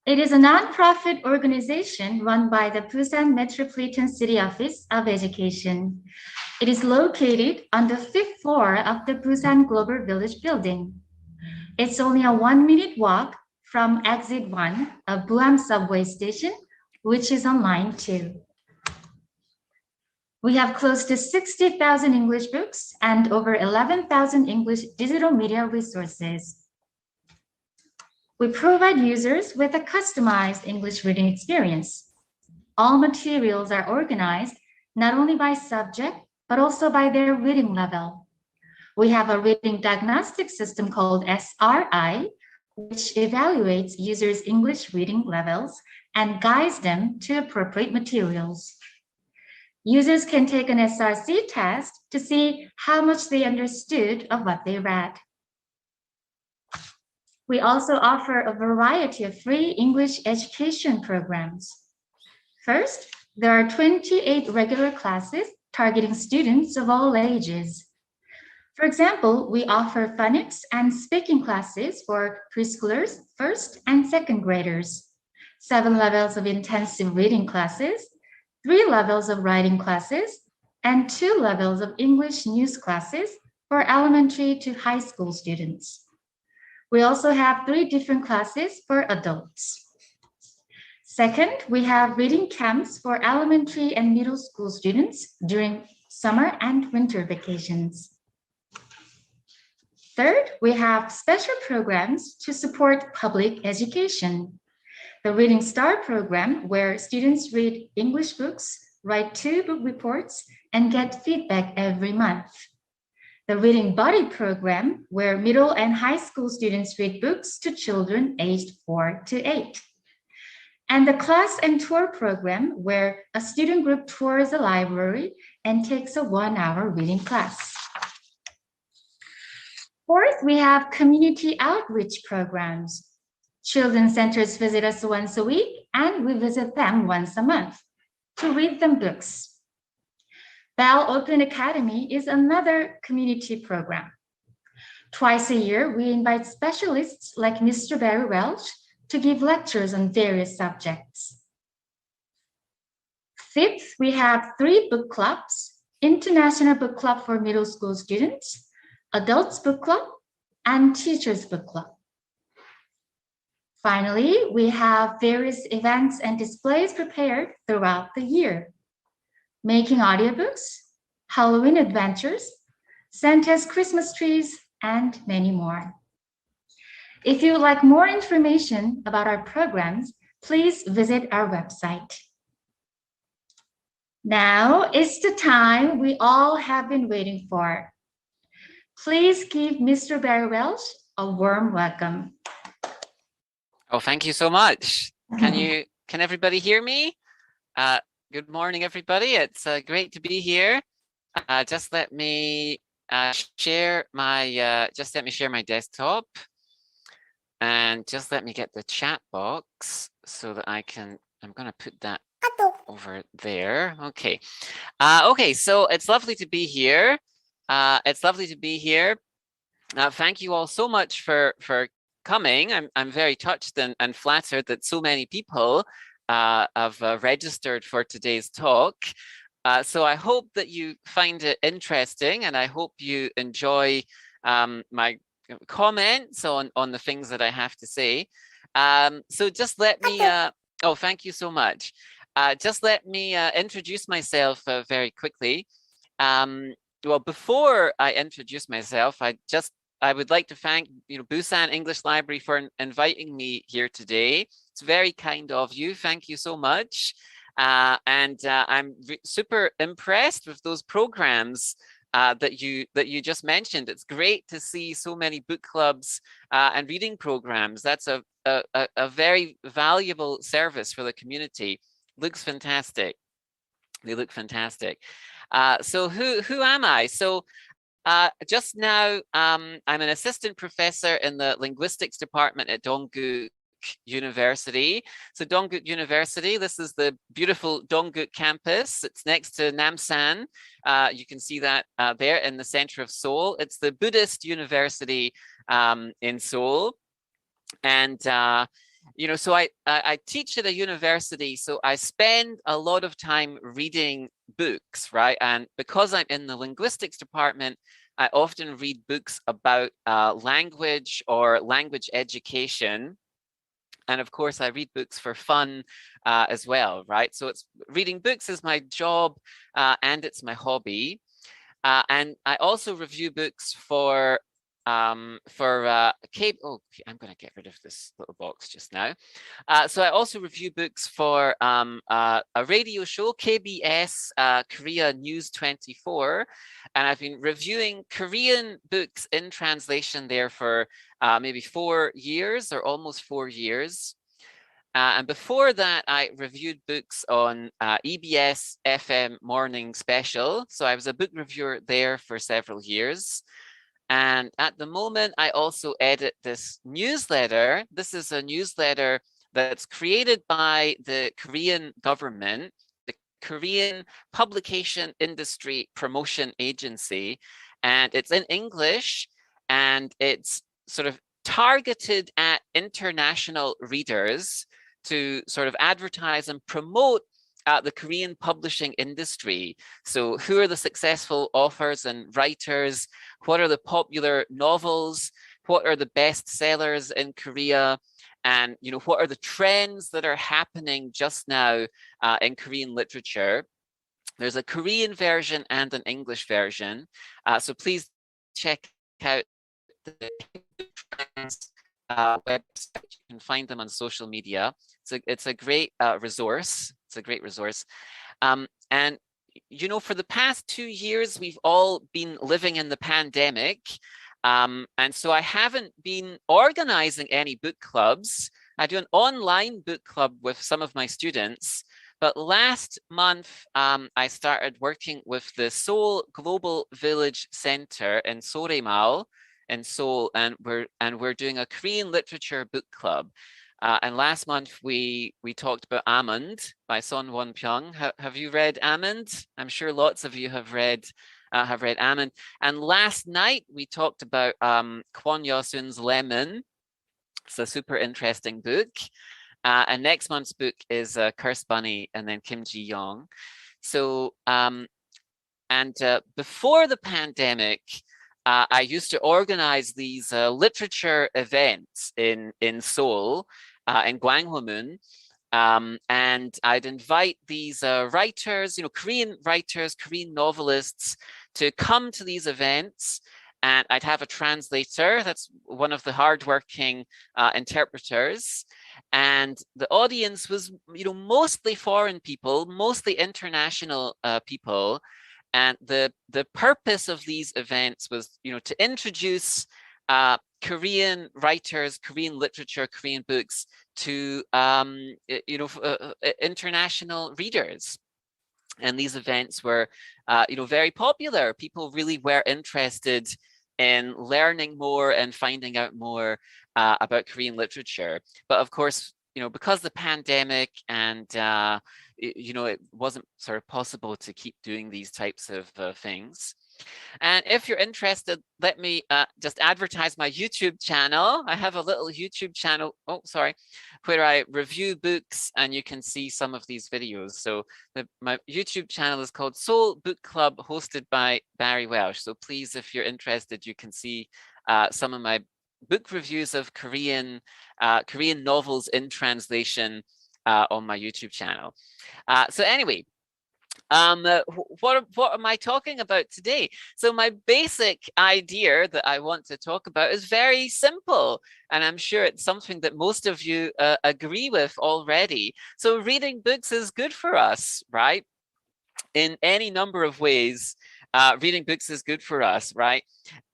It is a non-profit organization run by the Busan Metropolitan City Office of Education. It is located on the 5th floor of the Busan Global Village building. It's only a 1-minute walk from exit 1 of Buam subway station, which is on line 2. We have close to 60,000 English books and over 11,000 English digital media resources. We provide users with a customized English reading experience. All materials are organized not only by subject, but also by their reading level. We have a reading diagnostic system called SRI, which evaluates users' English reading levels and guides them to appropriate materials. Users can take an SRC test to see how much they understood of what they read. We also offer a variety of free English education programs. First, there are 28 regular classes targeting students of all ages. For example, we offer phonics and speaking classes for preschoolers, first and second graders, 7 levels of intensive reading classes, 3 levels of writing classes, and 2 levels of English news classes for elementary to high school students. We also have 3 different classes for adults. Second, we have reading camps for elementary and middle school students during summer and winter vacations. Third, we have special programs to support public education. The Reading Star program, where students read English books, write 2 book reports, and get feedback every month. The Reading Buddy program, where middle and high school students read books to children aged 4 to 8. And the Class and Tour program, where a student group tours a library and takes a 1-hour reading class. Fourth, we have community outreach programs. Children's centers visit us once a week, and we visit them once a month to read them books. Bel Open Academy is another community program. Twice a year, we invite specialists like Mr. Barry Welsh to give lectures on various subjects. Fifth, we have 3 book clubs: International Book Club for middle school students, Adults Book Club, and Teachers Book Club. Finally, we have various events and displays prepared throughout the year: making audiobooks, Halloween adventures, Santa's Christmas trees, and many more. If you would like more information about our programs, please visit our website. Now is the time we all have been waiting for. Please give Mr. Barry Welsh a warm welcome. Oh, thank you so much. Can everybody hear me? Good morning, everybody. It's great to be here. Just let me share my desktop, and just let me get the chat box so that I'm going to put that over there. Okay. Okay, so it's lovely to be here. Thank you all so much for coming. I'm very touched and flattered that so many people have registered for today's talk. So I hope that you find it interesting, and I hope you enjoy my comments on the things that I have to say. So just let me, oh, thank you so much. Just let me introduce myself very quickly. Well, before I introduce myself, I would like to thank Busan English Library for inviting me here today. It's very kind of you. Thank you so much. And I'm super impressed with those programs that you just mentioned. It's great to see so many book clubs and reading programs. That's a very valuable service for the community. Looks fantastic. They look fantastic. So who am I? So just now, I'm an assistant professor in the linguistics department at Dongguk University. So Dongguk University, this is the beautiful Dongguk campus. It's next to Namsan. You can see that there in the center of Seoul. It's the Buddhist university in Seoul. And so I teach at a university, so I spend a lot of time reading books, right? And because I'm in the linguistics department, I often read books about language or language education. And of course, I read books for fun as well, right? So reading books is my job and it's my hobby. And I also review books for cable. Oh, I'm going to get rid of this little box just now. So I also review books for a radio show, KBS Korea News 24, and I've been reviewing Korean books in translation there for maybe 4 years or almost 4 years. And before that, I reviewed books on EBS FM Morning Special. So I was a book reviewer there for several years. And at the moment, I also edit this newsletter. This is a newsletter that's created by the Korean government, the Korean Publication Industry Promotion Agency. And it's in English, and it's sort of targeted at international readers to sort of advertise and promote the Korean publishing industry. So who are the successful authors and writers? What are the popular novels? What are the best sellers in Korea? And what are the trends that are happening just now in Korean literature? There's a Korean version and an English version. So please check out the trends website. You can find them on social media. It's a great resource. It's a great resource. And, for the past 2 years, we've all been living in the pandemic. And so I haven't been organizing any book clubs. I do an online book club with some of my students. But last month, I started working with the Seoul Global Village Center in Soremaul in Seoul, and we're doing a Korean literature book club. And last month we talked about Almond by Son Won-pyung. Have you read Almond? I'm sure lots of you have read Almond. And last night we talked about Kwon Yosun's Lemon. It's a super interesting book. And next month's book is Cursed Bunny and then Kim Ji-young. So before the pandemic, I used to organize these literature events in Seoul, in Gwanghwamun, and I'd invite these writers, Korean writers, Korean novelists, to come to these events, and I'd have a translator. That's one of the hardworking interpreters, and the audience was, mostly foreign people, mostly international people. And the purpose of these events was, to introduce Korean writers, Korean literature, Korean books to, international readers. And these events were, very popular. People really were interested in learning more and finding out more about Korean literature. But of course, because of the pandemic and it wasn't sort of possible to keep doing these types of things. And if you're interested, let me just advertise my YouTube channel. I have a little YouTube channel, where I review books, and you can see some of these videos. So my YouTube channel is called Seoul Book Club, hosted by Barry Welsh. So please, if you're interested, you can see some of my book reviews of Korean novels in translation on my YouTube channel. So anyway, what am I talking about today? So my basic idea that I want to talk about is very simple, and I'm sure it's something that most of you agree with already. So reading books is good for us, right? In any number of ways, reading books is good for us, right?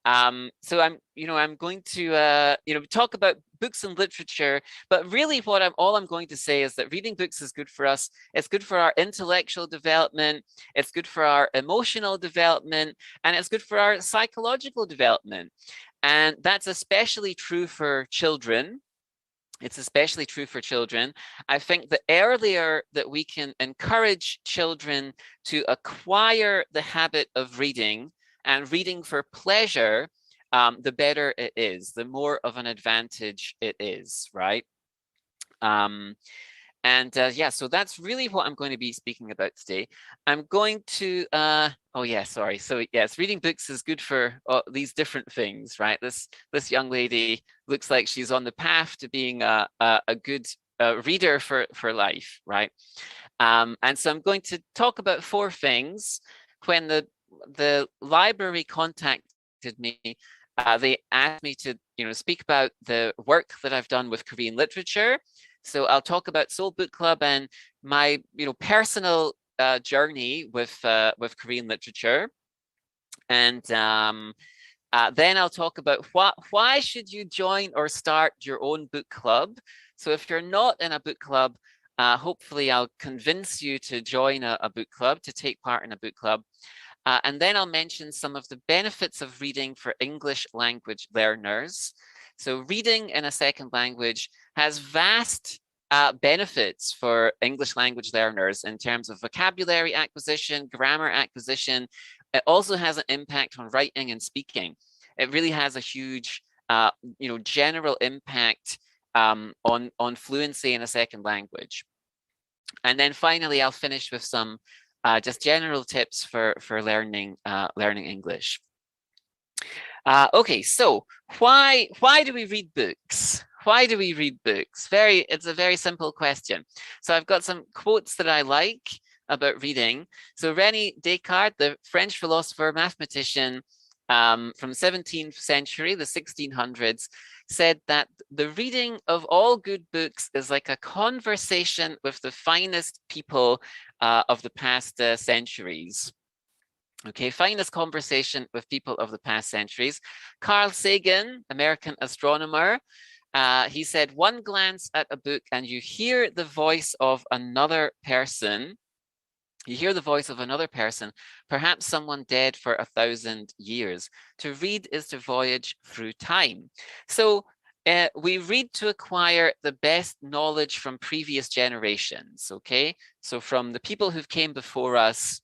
So I'm going to talk about books and literature, but really all I'm going to say is that reading books is good for us. It's good for our intellectual development, it's good for our emotional development, and it's good for our psychological development. And that's especially true for children. It's especially true for children. I think the earlier that we can encourage children to acquire the habit of reading, and reading for pleasure, the better it is, the more of an advantage it is, right? Yeah, so that's really what I'm going to be speaking about today. I'm going to, oh yeah, sorry. So yes, reading books is good for these different things, right? This young lady looks like she's on the path to being a good reader for life, right? And so I'm going to talk about 4 things. When the library contacted me, they asked me to, speak about the work that I've done with Korean literature. So I'll talk about Seoul Book Club and my, personal journey with Korean literature. And then I'll talk about why should you join or start your own book club. So if you're not in a book club, hopefully I'll convince you to join a book club, to take part in a book club. And then I'll mention some of the benefits of reading for English language learners. So reading in a second language has vast benefits for English language learners in terms of vocabulary acquisition, grammar acquisition. It also has an impact on writing and speaking. It really has a huge, general impact on fluency in a second language. And then finally, I'll finish with some just general tips for learning English. Okay, so why do we read books? Why do we read books? It's a very simple question. So I've got some quotes that I like about reading. So René Descartes, the French philosopher, mathematician from 17th century, the 1600s, said that the reading of all good books is like a conversation with the finest people of the past centuries. Okay, finest conversation with people of the past centuries. Carl Sagan, American astronomer, he said, one glance at a book and you hear the voice of another person. You hear the voice of another person, perhaps someone dead for 1,000 years. To read is to voyage through time. So we read to acquire the best knowledge from previous generations, okay? So from the people who came before us,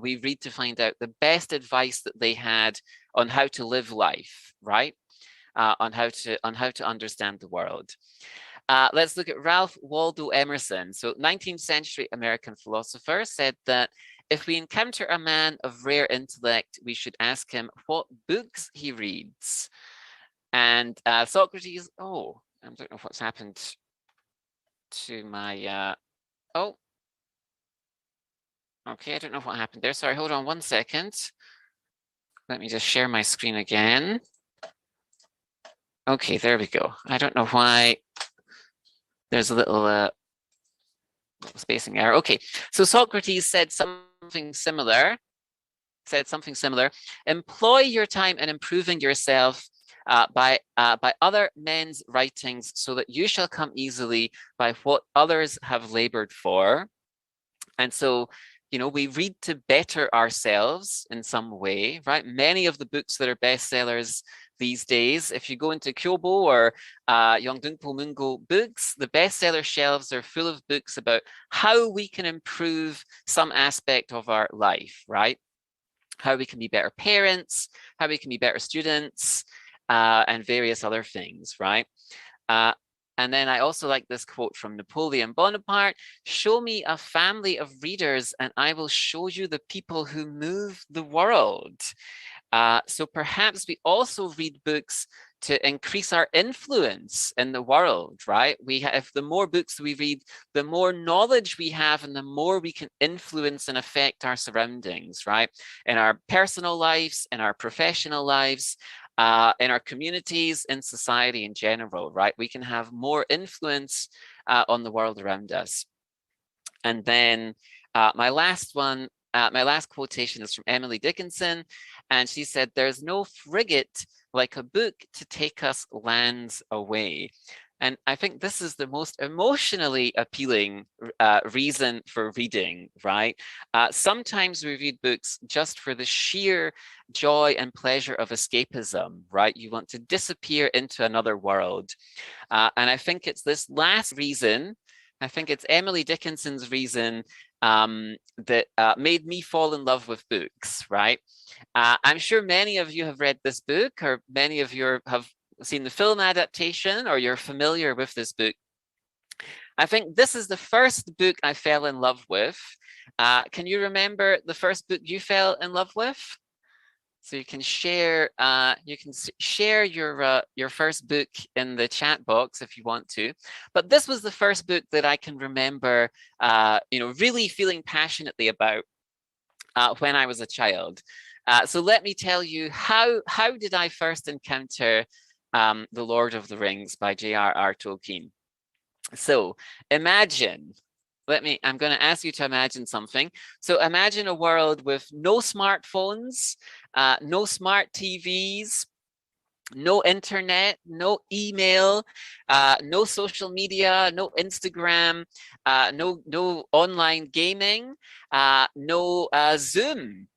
we read to find out the best advice that they had on how to live life, right? On how to understand the world. Let's look at Ralph Waldo Emerson. So 19th century American philosopher said that if we encounter a man of rare intellect, we should ask him what books he reads. And Socrates, I don't know what's happened to my, okay, I don't know what happened there. Sorry, hold on 1 second. Let me just share my screen again. Okay, there we go. I don't know why there's a little spacing error. Okay, so Socrates said something similar. Employ your time in improving yourself by other men's writings, so that you shall come easily by what others have labored for. And so, we read to better ourselves in some way, right? Many of the books that are bestsellers these days, if you go into Kyobo or Yeongdungpo Mungo books, the bestseller shelves are full of books about how we can improve some aspect of our life, right? How we can be better parents, how we can be better students, and various other things, right? And then I also like this quote from Napoleon Bonaparte: show me a family of readers and I will show you the people who move the world. So perhaps we also read books to increase our influence in the world, right? If the more books we read, the more knowledge we have and the more we can influence and affect our surroundings, right? In our personal lives, in our professional lives, in our communities, in society in general, right? We can have more influence on the world around us. And then my last quotation is from Emily Dickinson, and she said, there's no frigate like a book to take us lands away. And I think this is the most emotionally appealing reason for reading, right? Sometimes we read books just for the sheer joy and pleasure of escapism, right? You want to disappear into another world. And I think it's this last reason, I think it's Emily Dickinson's reason that made me fall in love with books, right? I'm sure many of you have read this book, or many of you have seen the film adaptation, or you're familiar with this book. I think this is the first book I fell in love with. Can you remember the first book you fell in love with? So you can share your first book in the chat box if you want to. But this was the first book that I can remember, really feeling passionately about when I was a child. So let me tell you, how did I first encounter The Lord of the Rings by J.R.R. Tolkien? So imagine, I'm going to ask you to imagine something. So imagine a world with no smartphones, no smart TVs, no internet, no email, no social media, no Instagram, no online gaming, no Zoom.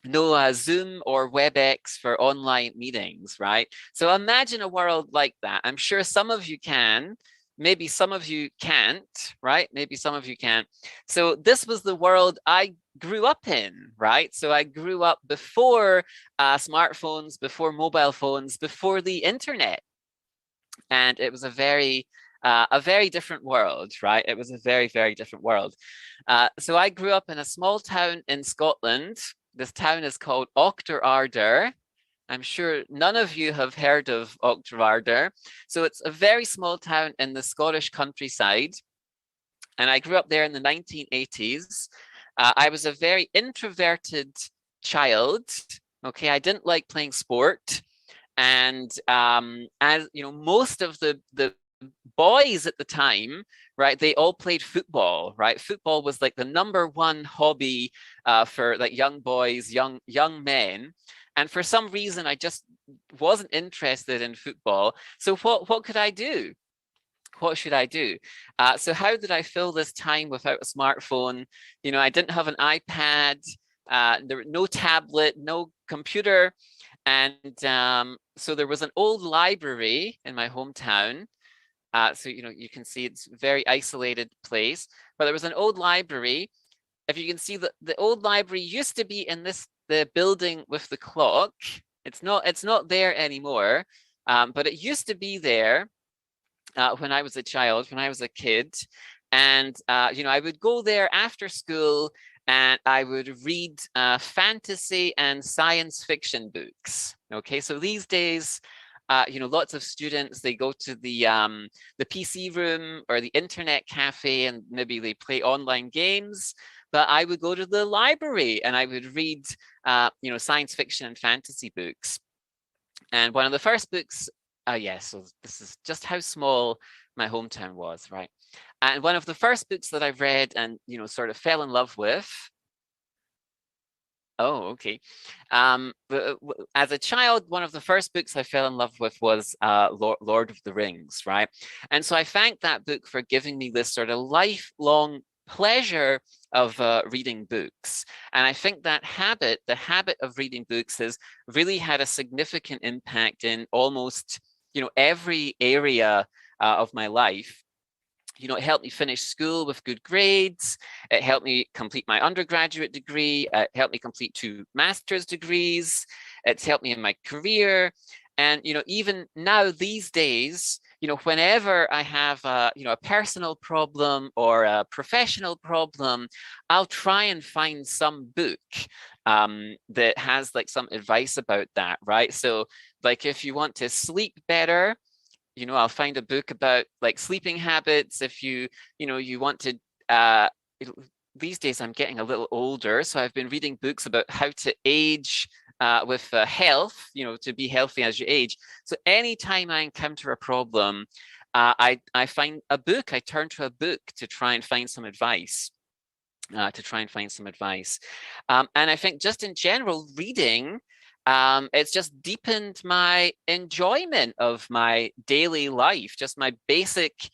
No Zoom or WebEx for online meetings, right? So imagine a world like that. I'm sure some of you can, maybe some of you can't, right? Maybe some of you can't. So this was the world I grew up in, right? So I grew up before smartphones, before mobile phones, before the internet. And it was a very different world, right? It was a very, very different world. So I grew up in a small town in Scotland. This town is called Auchterarder. I'm sure none of you have heard of Auchterarder. So it's a very small town in the Scottish countryside. And I grew up there in the 1980s. I was a very introverted child. Okay, I didn't like playing sport. And as you know, most of the boys at the time, right, they all played football, right? Football was like the #1 hobby for like young boys, young men. And for some reason, I just wasn't interested in football. So what could I do? What should I do? So how did I fill this time without a smartphone? You know, I didn't have an iPad, there no tablet, no computer. And so there was an old library in my hometown. So, you know, you can see it's a very isolated place, but there was an old library. If you can see, the old library used to be in the building with the clock. It's not there anymore, but it used to be there when I was a child, when I was a kid. And, you know, I would go there after school and I would read fantasy and science fiction books. Okay, so these days, you know, lots of students, they go to the PC room or the internet cafe and maybe they play online games. But I would go to the library and I would read, you know, science fiction and fantasy books. And one of the first books, yes, so this is just how small my hometown was, right? And one of the first books that I read and, you know, sort of fell in love with. Oh, okay. As a child, one of the first books I fell in love with was Lord of the Rings, right? And so I thank that book for giving me this sort of lifelong pleasure of reading books. And I think that the habit of reading books has really had a significant impact in almost, you know, every area of my life. You know, it helped me finish school with good grades. It helped me complete my undergraduate degree. It helped me complete 2 master's degrees. It's helped me in my career. And, you know, even now these days, you know, whenever I have you know, a personal problem or a professional problem, I'll try and find some book that has like some advice about that, right? So like if you want to sleep better, you know, I'll find a book about like sleeping habits. If you know, you want to, these days I'm getting a little older, so I've been reading books about how to age with health, you know, to be healthy as you age. So anytime I encounter a problem, I find a book, I turn to a book to try and find some advice. And I think just in general, reading, it's just deepened my enjoyment of my daily life, just my basic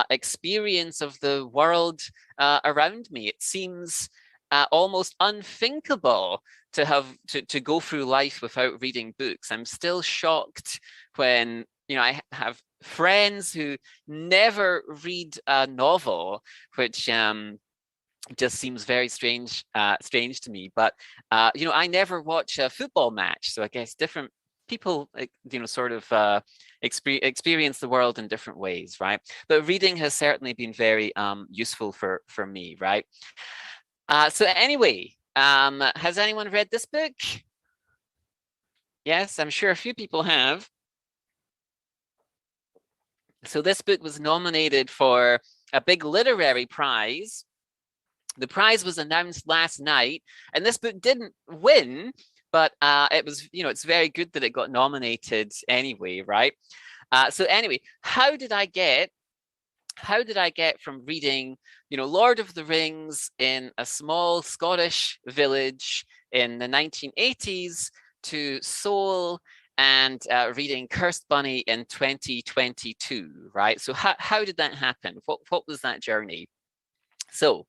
experience of the world around me. It seems almost unthinkable to have to go through life without reading books. I'm still shocked when, you know, I have friends who never read a novel, which just seems very strange to me. But you know, I never watch a football match, so I guess different people, sort of experience the world in different ways, right? But reading has certainly been very useful for me, right? So anyway, has anyone read this book? Yes, I'm sure a few people have. So this book was nominated for a big literary prize. The prize was announced last night, and this book didn't win, but it was, it's very good that it got nominated anyway, right? So anyway, how did I get from reading, Lord of the Rings in a small Scottish village in the 1980s to Seoul and reading Cursed Bunny in 2022, right? So how did that happen? What was that journey? So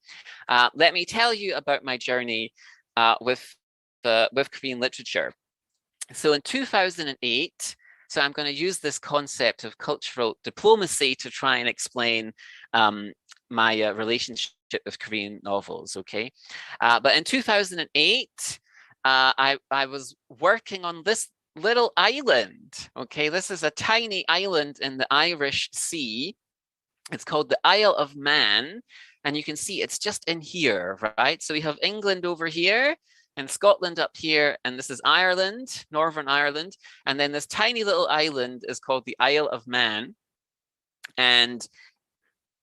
let me tell you about my journey with Korean literature. So in 2008, so I'm going to use this concept of cultural diplomacy to try and explain my relationship with Korean novels, okay? But in 2008, I was working on this little island, okay? This is a tiny island in the Irish Sea. It's called the Isle of Man, and you can see it's just in here, right? So we have England over here and Scotland up here, and this is Ireland, Northern Ireland, and then this tiny little island is called the Isle of Man. And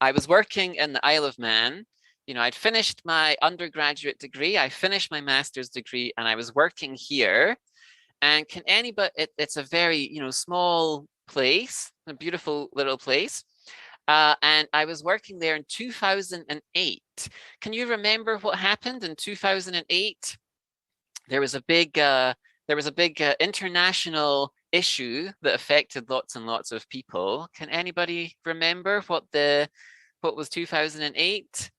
I was working in the Isle of Man. I'd finished my undergraduate degree, I finished my master's degree, and I was working here. And can anybody, it's a very, small place, a beautiful little place. And I was working there in 2008. Can you remember what happened in 2008? There was a big international issue that affected lots and lots of people. Can anybody remember what was 2008?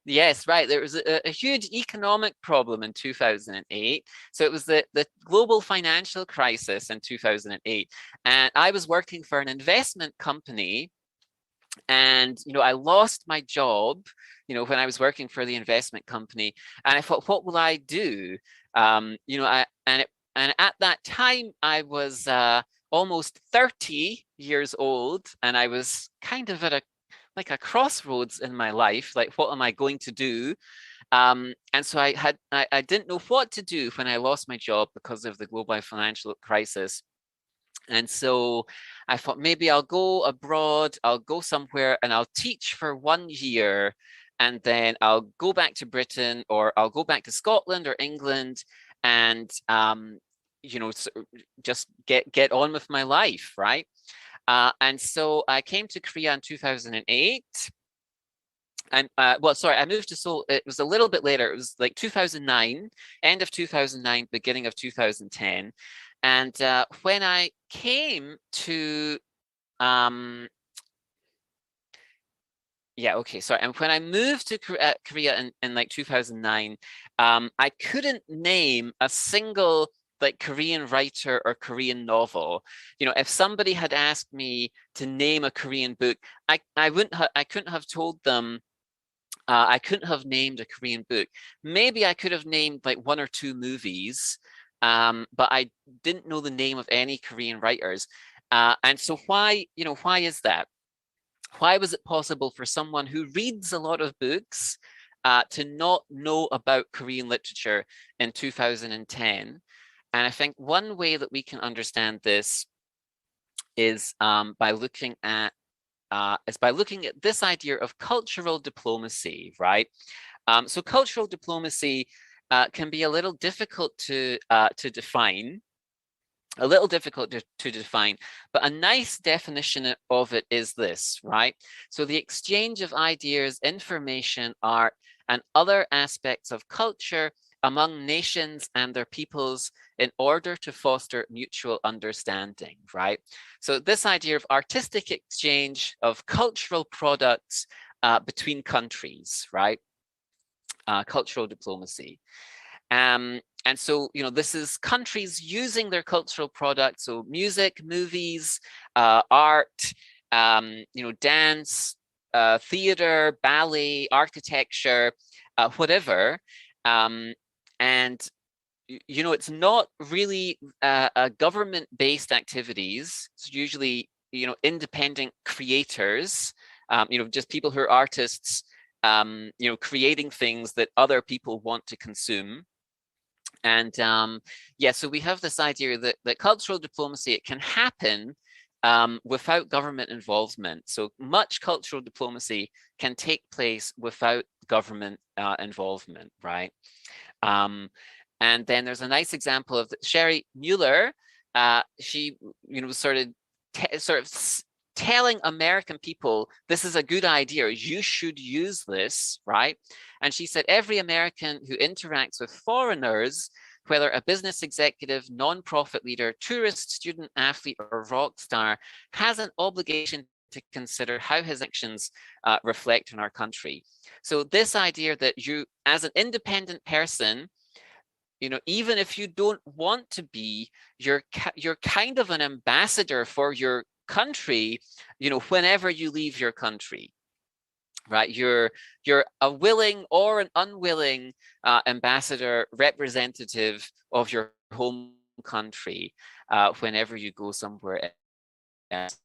Yes, right. There was a huge economic problem in 2008. So it was the global financial crisis in 2008. And I was working for an investment company. And, I lost my job, when I was working for the investment company. And I thought, what will I do? And at that time, I was almost 30 years old. And I was kind of at a crossroads in my life, like, what am I going to do? And so I didn't know what to do when I lost my job because of the global financial crisis. And so I thought, maybe I'll go abroad, I'll go somewhere and I'll teach for 1 year, and then I'll go back to Britain, or I'll go back to Scotland or England, and just get on with my life, right? And so I came to Korea in 2008. And well, sorry, I moved to Seoul. It was a little bit later. It was like 2009, end of 2009, beginning of 2010. And when I came to, and when I moved to Korea in like 2009, I couldn't name a single like Korean writer or Korean novel. If somebody had asked me to name a Korean book, I couldn't have told them. I couldn't have named a Korean book. Maybe I could have named like 1 or 2 movies, but I didn't know the name of any Korean writers. And so why is that? Why was it possible for someone who reads a lot of books to not know about Korean literature in 2010? And I think one way that we can understand this is by looking at this idea of cultural diplomacy, right? So cultural diplomacy can be a little difficult to define, but a nice definition of it is this, right? So the exchange of ideas, information, art, and other aspects of culture among nations and their peoples in order to foster mutual understanding, right? So this idea of artistic exchange of cultural products between countries, right? Cultural diplomacy. And so, this is countries using their cultural products, so music, movies, art, dance, theater, ballet, architecture, whatever. And it's not really government-based activities. It's usually, independent creators, just people who are artists, creating things that other people want to consume. And yeah, so we have this idea that cultural diplomacy, it can happen without government involvement. So much cultural diplomacy can take place without government involvement, right? And then there's a nice example of Sherry Mueller. She, was sort of telling American people, this is a good idea, you should use this, right? And she said, every American who interacts with foreigners, whether a business executive, non-profit leader, tourist, student, athlete, or rock star, has an obligation to consider how his actions reflect on our country. So this idea that you, as an independent person, even if you don't want to be, you're kind of an ambassador for your country, whenever you leave your country, right? You're a willing or an unwilling ambassador, representative of your home country whenever you go somewhere else.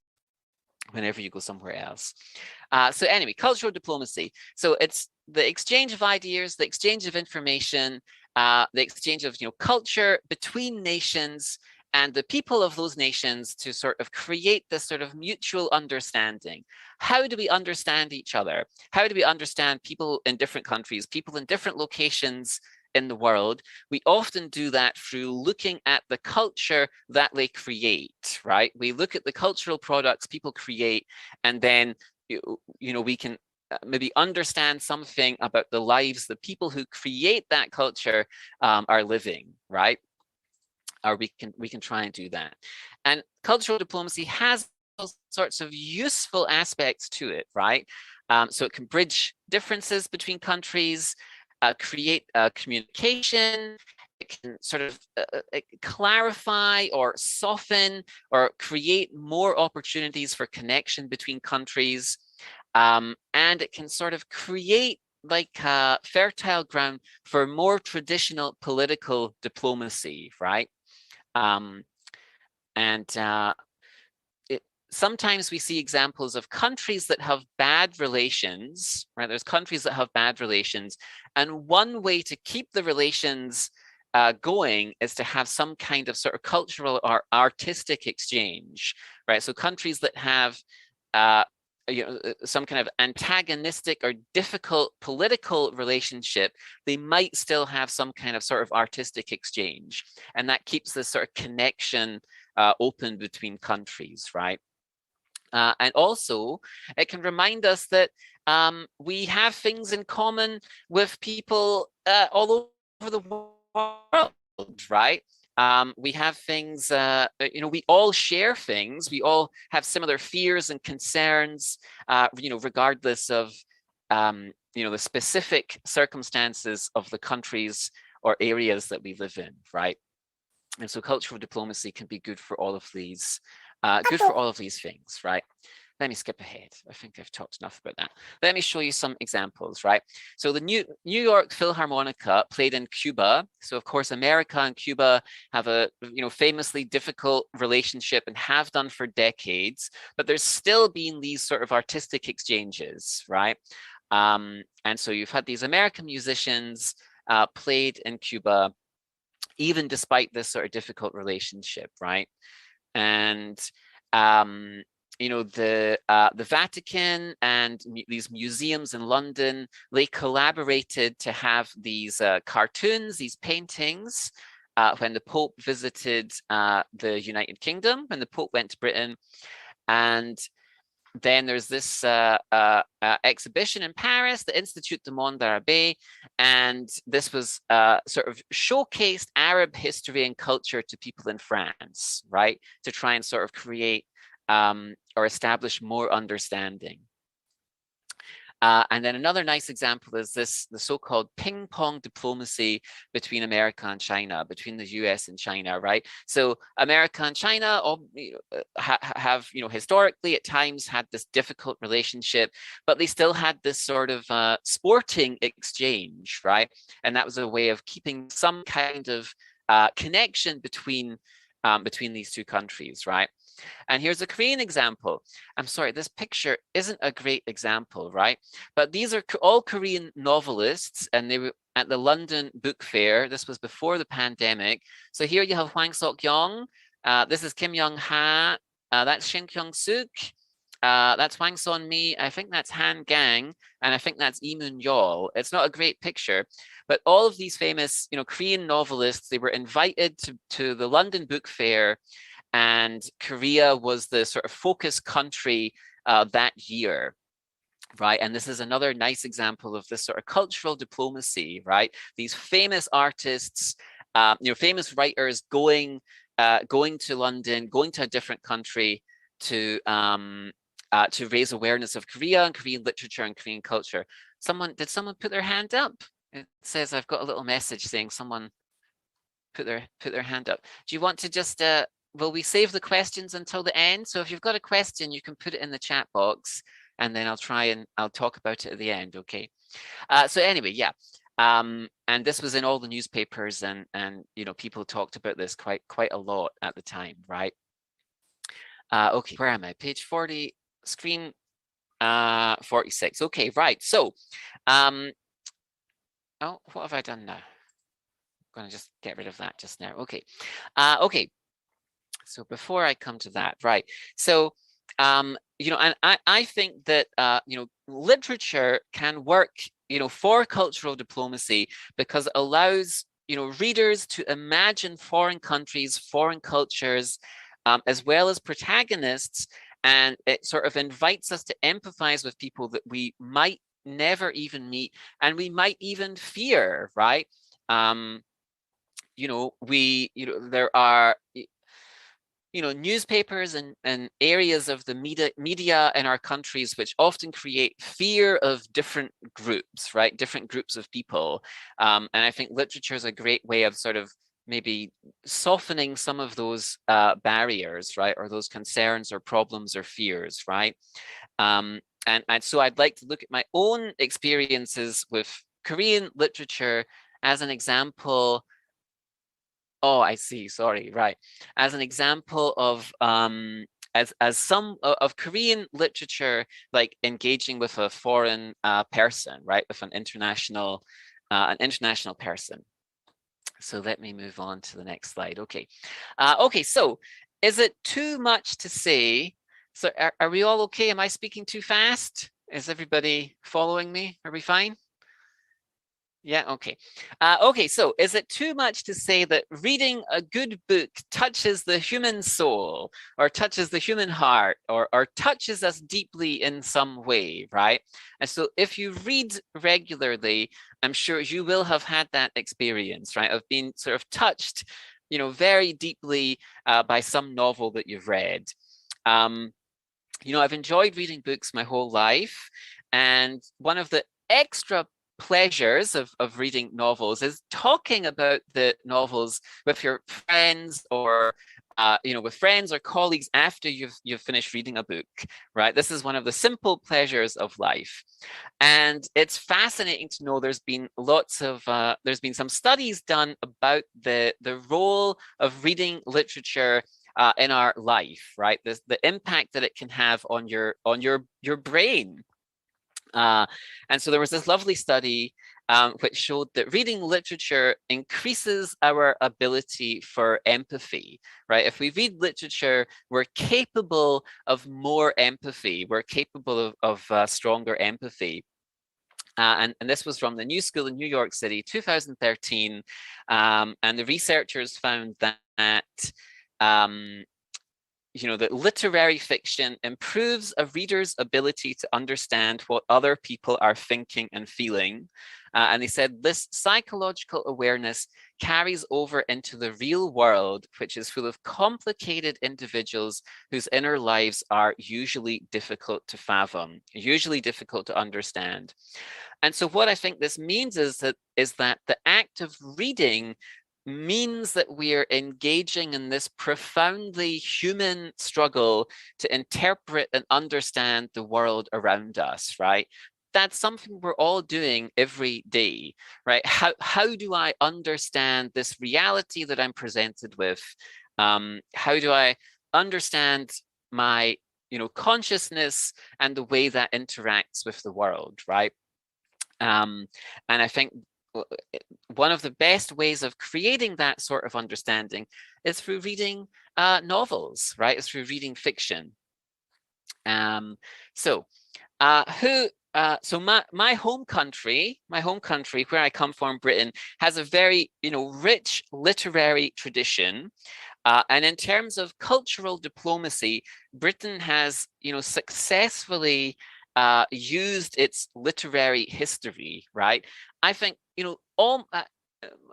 So anyway, cultural diplomacy. So it's the exchange of ideas, the exchange of information, the exchange of culture between nations and the people of those nations to sort of create this sort of mutual understanding. How do we understand each other? How do we understand people in different countries, people in different locations in the world? We often do that through looking at the culture that they create, right? We look at the cultural products people create, and then we can maybe understand something about the lives the people who create that culture are living, right? Or we can try and do that. And cultural diplomacy has all sorts of useful aspects to it, right? So it can bridge differences between countries, create communication. It can sort of clarify or soften or create more opportunities for connection between countries. And it can sort of create like a fertile ground for more traditional political diplomacy, right? Sometimes we see examples of countries that have bad relations, right? There's countries that have bad relations, and one way to keep the relations going is to have some kind of sort of cultural or artistic exchange, right? So countries that have some kind of antagonistic or difficult political relationship, they might still have some kind of sort of artistic exchange, and that keeps this sort of connection open between countries, right? And also, it can remind us that we have things in common with people all over the world, right? We have things, we all share things. We all have similar fears and concerns, regardless of, the specific circumstances of the countries or areas that we live in, right? And so cultural diplomacy can be good for all of these, things, right? Let me skip ahead. I think I've talked enough about that. Let me show you some examples, right? So the New York Philharmonica played in Cuba. So of course, America and Cuba have a famously difficult relationship and have done for decades, but there's still been these sort of artistic exchanges, right? And so you've had these American musicians played in Cuba, even despite this sort of difficult relationship, right? And the Vatican and these museums in London, they collaborated to have these cartoons, these paintings, when the Pope visited the United Kingdom, when the Pope went to Britain. And then there's this exhibition in Paris, the Institut du Monde Arabe, and this was sort of showcased Arab history and culture to people in France, right? To try and sort of create or establish more understanding. And then another nice example is the so-called ping pong diplomacy between America and China, between the US and China, right? So America and China have, historically at times had this difficult relationship, but they still had this sort of sporting exchange, right? And that was a way of keeping some kind of connection between these two countries, right? And here's a Korean example. I'm sorry, this picture isn't a great example, right? But these are all Korean novelists, and they were at the London Book Fair. This was before the pandemic. So here you have Hwang Sok-yong. This is Kim Young-ha. That's Shin Kyung-suk. That's Hwang Son-mi. I think that's Han Gang, and I think that's Lee Moon-yeol. It's not a great picture, but all of these famous, Korean novelists, they were invited to the London Book Fair, and Korea was the sort of focus country that year, right? And this is another nice example of this sort of cultural diplomacy, right? These famous artists, famous writers going to London, going to a different country to raise awareness of Korea and Korean literature and Korean culture. Did someone put their hand up? It says I've got a little message saying someone put their hand up. Do you want to just will we save the questions until the end? So if you've got a question, you can put it in the chat box, and then I'll talk about it at the end, okay? So anyway, yeah. And this was in all the newspapers, and people talked about this quite a lot at the time, right? Okay, where am I? Page 40, screen 46. Okay, right. So, oh, what have I done now? I'm going to just get rid of that just now. Okay. Okay. So before I come to that, right. So, and I think that, literature can work, for cultural diplomacy, because it allows, readers to imagine foreign countries, foreign cultures, as well as protagonists, and it sort of invites us to empathize with people that we might never even meet, and we might even fear, right? There are newspapers and areas of the media in our countries which often create fear of different groups, right? Different groups of people. And I think literature is a great way of sort of maybe softening some of those barriers, right? Or those concerns or problems or fears, right? And so I'd like to look at my own experiences with Korean literature as an example. Oh, I see. Sorry. Right. As an example of as some of Korean literature, like engaging with a foreign person, right, with an international person. So let me move on to the next slide. Okay. Okay. So, is it too much to say? So, are we all okay? Am I speaking too fast? Is everybody following me? Are we fine? Yeah, okay. Okay, so is it too much to say that reading a good book touches the human soul, or touches the human heart, or touches us deeply in some way, right? And so if you read regularly, I'm sure you will have had that experience, right, of being sort of touched, very deeply by some novel that you've read. I've enjoyed reading books my whole life, and one of the extra pleasures of reading novels is talking about the novels with your friends, or with friends or colleagues after you've finished reading a book, right? This is one of the simple pleasures of life, and it's fascinating to know there's been some studies done about the role of reading literature in our life, right? The impact that it can have on your brain. And so there was this lovely study which showed that reading literature increases our ability for empathy, right? If we read literature, we're capable of more empathy. We're capable of stronger empathy. And this was from the New School in New York City, 2013. And the researchers found that that literary fiction improves a reader's ability to understand what other people are thinking and feeling, And they said this psychological awareness carries over into the real world, which is full of complicated individuals whose inner lives are usually difficult to fathom, usually difficult to understand. And so what I think this means is that the act of reading means that we are engaging in this profoundly human struggle to interpret and understand the world around us, right? That's something we're all doing every day, right? How do I understand this reality that I'm presented with? How do I understand my, consciousness and the way that interacts with the world, right? And I think one of the best ways of creating that sort of understanding is through reading novels, right? It's through reading fiction. So my home country, where I come from, Britain, has a very, rich literary tradition. And in terms of cultural diplomacy, Britain has, successfully used its literary history, right? I think,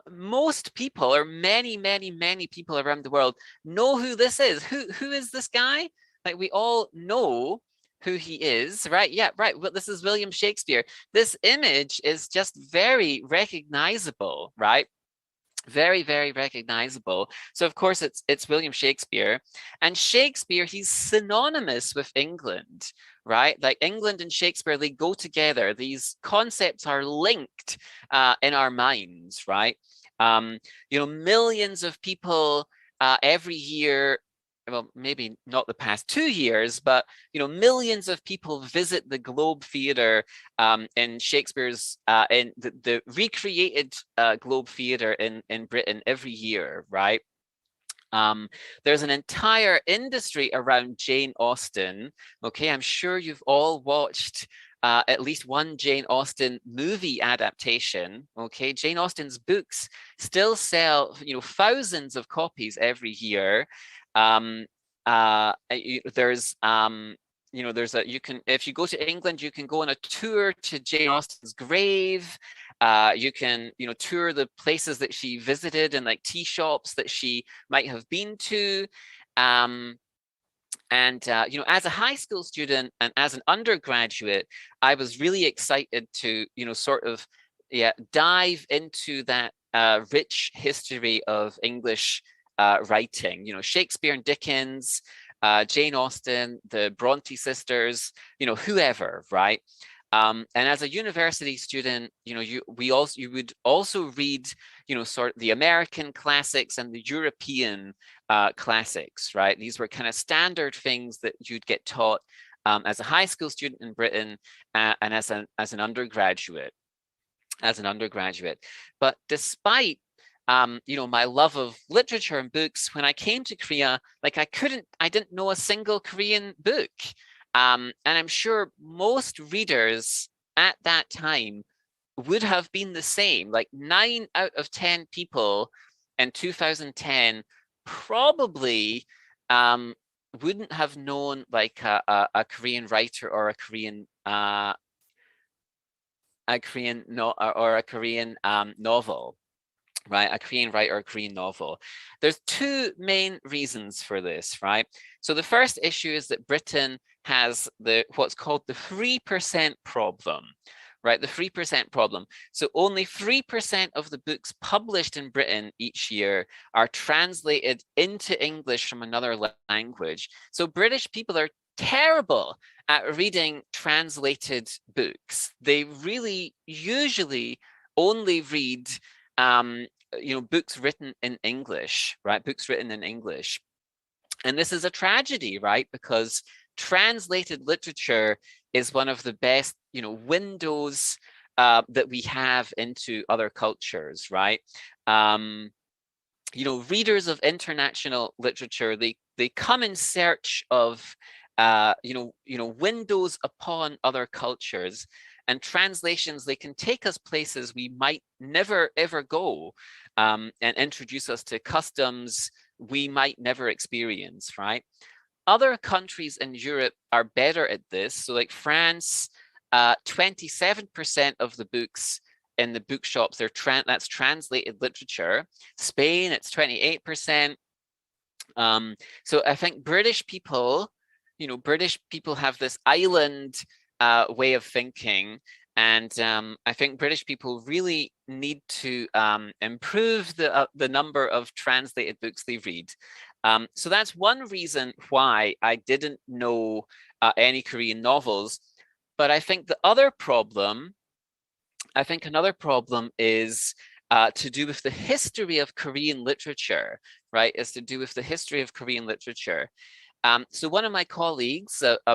most people, or many people around the world, know who this is. Who is this guy? Like, we all know who he is, right? Yeah, right. Well, this is William Shakespeare. This image is just very recognizable, right? Very, very recognizable. So of course it's William Shakespeare, and Shakespeare, he's synonymous with England, right? Like, England and Shakespeare, they go together. These concepts are linked in our minds, right? Millions of people every year, well, maybe not the past 2 years, but millions of people visit the Globe Theatre in Shakespeare's in the recreated Globe Theatre in Britain every year, right? There's an entire industry around Jane Austen. Okay, I'm sure you've all watched at least one Jane Austen movie adaptation. Okay, Jane Austen's books still sell, thousands of copies every year. There's you can, if you go to England, you can go on a tour to Jane Austen's grave. You can, tour the places that she visited and like tea shops that she might have been to. As a high school student and as an undergraduate, I was really excited to, dive into that rich history of English writing. Shakespeare and Dickens, Jane Austen, the Bronte sisters, whoever, right? And as a university student, you would also read, sort of the American classics and the European classics, right? These were kind of standard things that you'd get taught as a high school student in Britain and as an undergraduate. But despite my love of literature and books, when I came to Korea, like, I didn't know a single Korean book. And I'm sure most readers at that time would have been the same. Like, 9 out of 10 people in 2010 probably wouldn't have known like a Korean writer or a Korean novel. Right, a Korean writer or a Korean novel. There's 2 main reasons for this, right? So the first issue is that Britain has what's called the 3% problem, right? The 3% problem. So only 3% of the books published in Britain each year are translated into English from another language. So British people are terrible at reading translated books. They really usually only read books written in English, right? Books written in English. And this is a tragedy, right? Because translated literature is one of the best, windows that we have into other cultures, right? Readers of international literature, they come in search of, windows upon other cultures. And translations, they can take us places we might never, ever go, and introduce us to customs we might never experience, right? Other countries in Europe are better at this. So like France, 27% of the books in the bookshops, that's translated literature. Spain, it's 28%. So I think British people, British people have this island way of thinking. And I think British people really need to improve the number of translated books they read. So that's one reason why I didn't know any Korean novels. But I think another problem is to do with the history of Korean literature, right? Is to do with the history of Korean literature. So one of my colleagues, a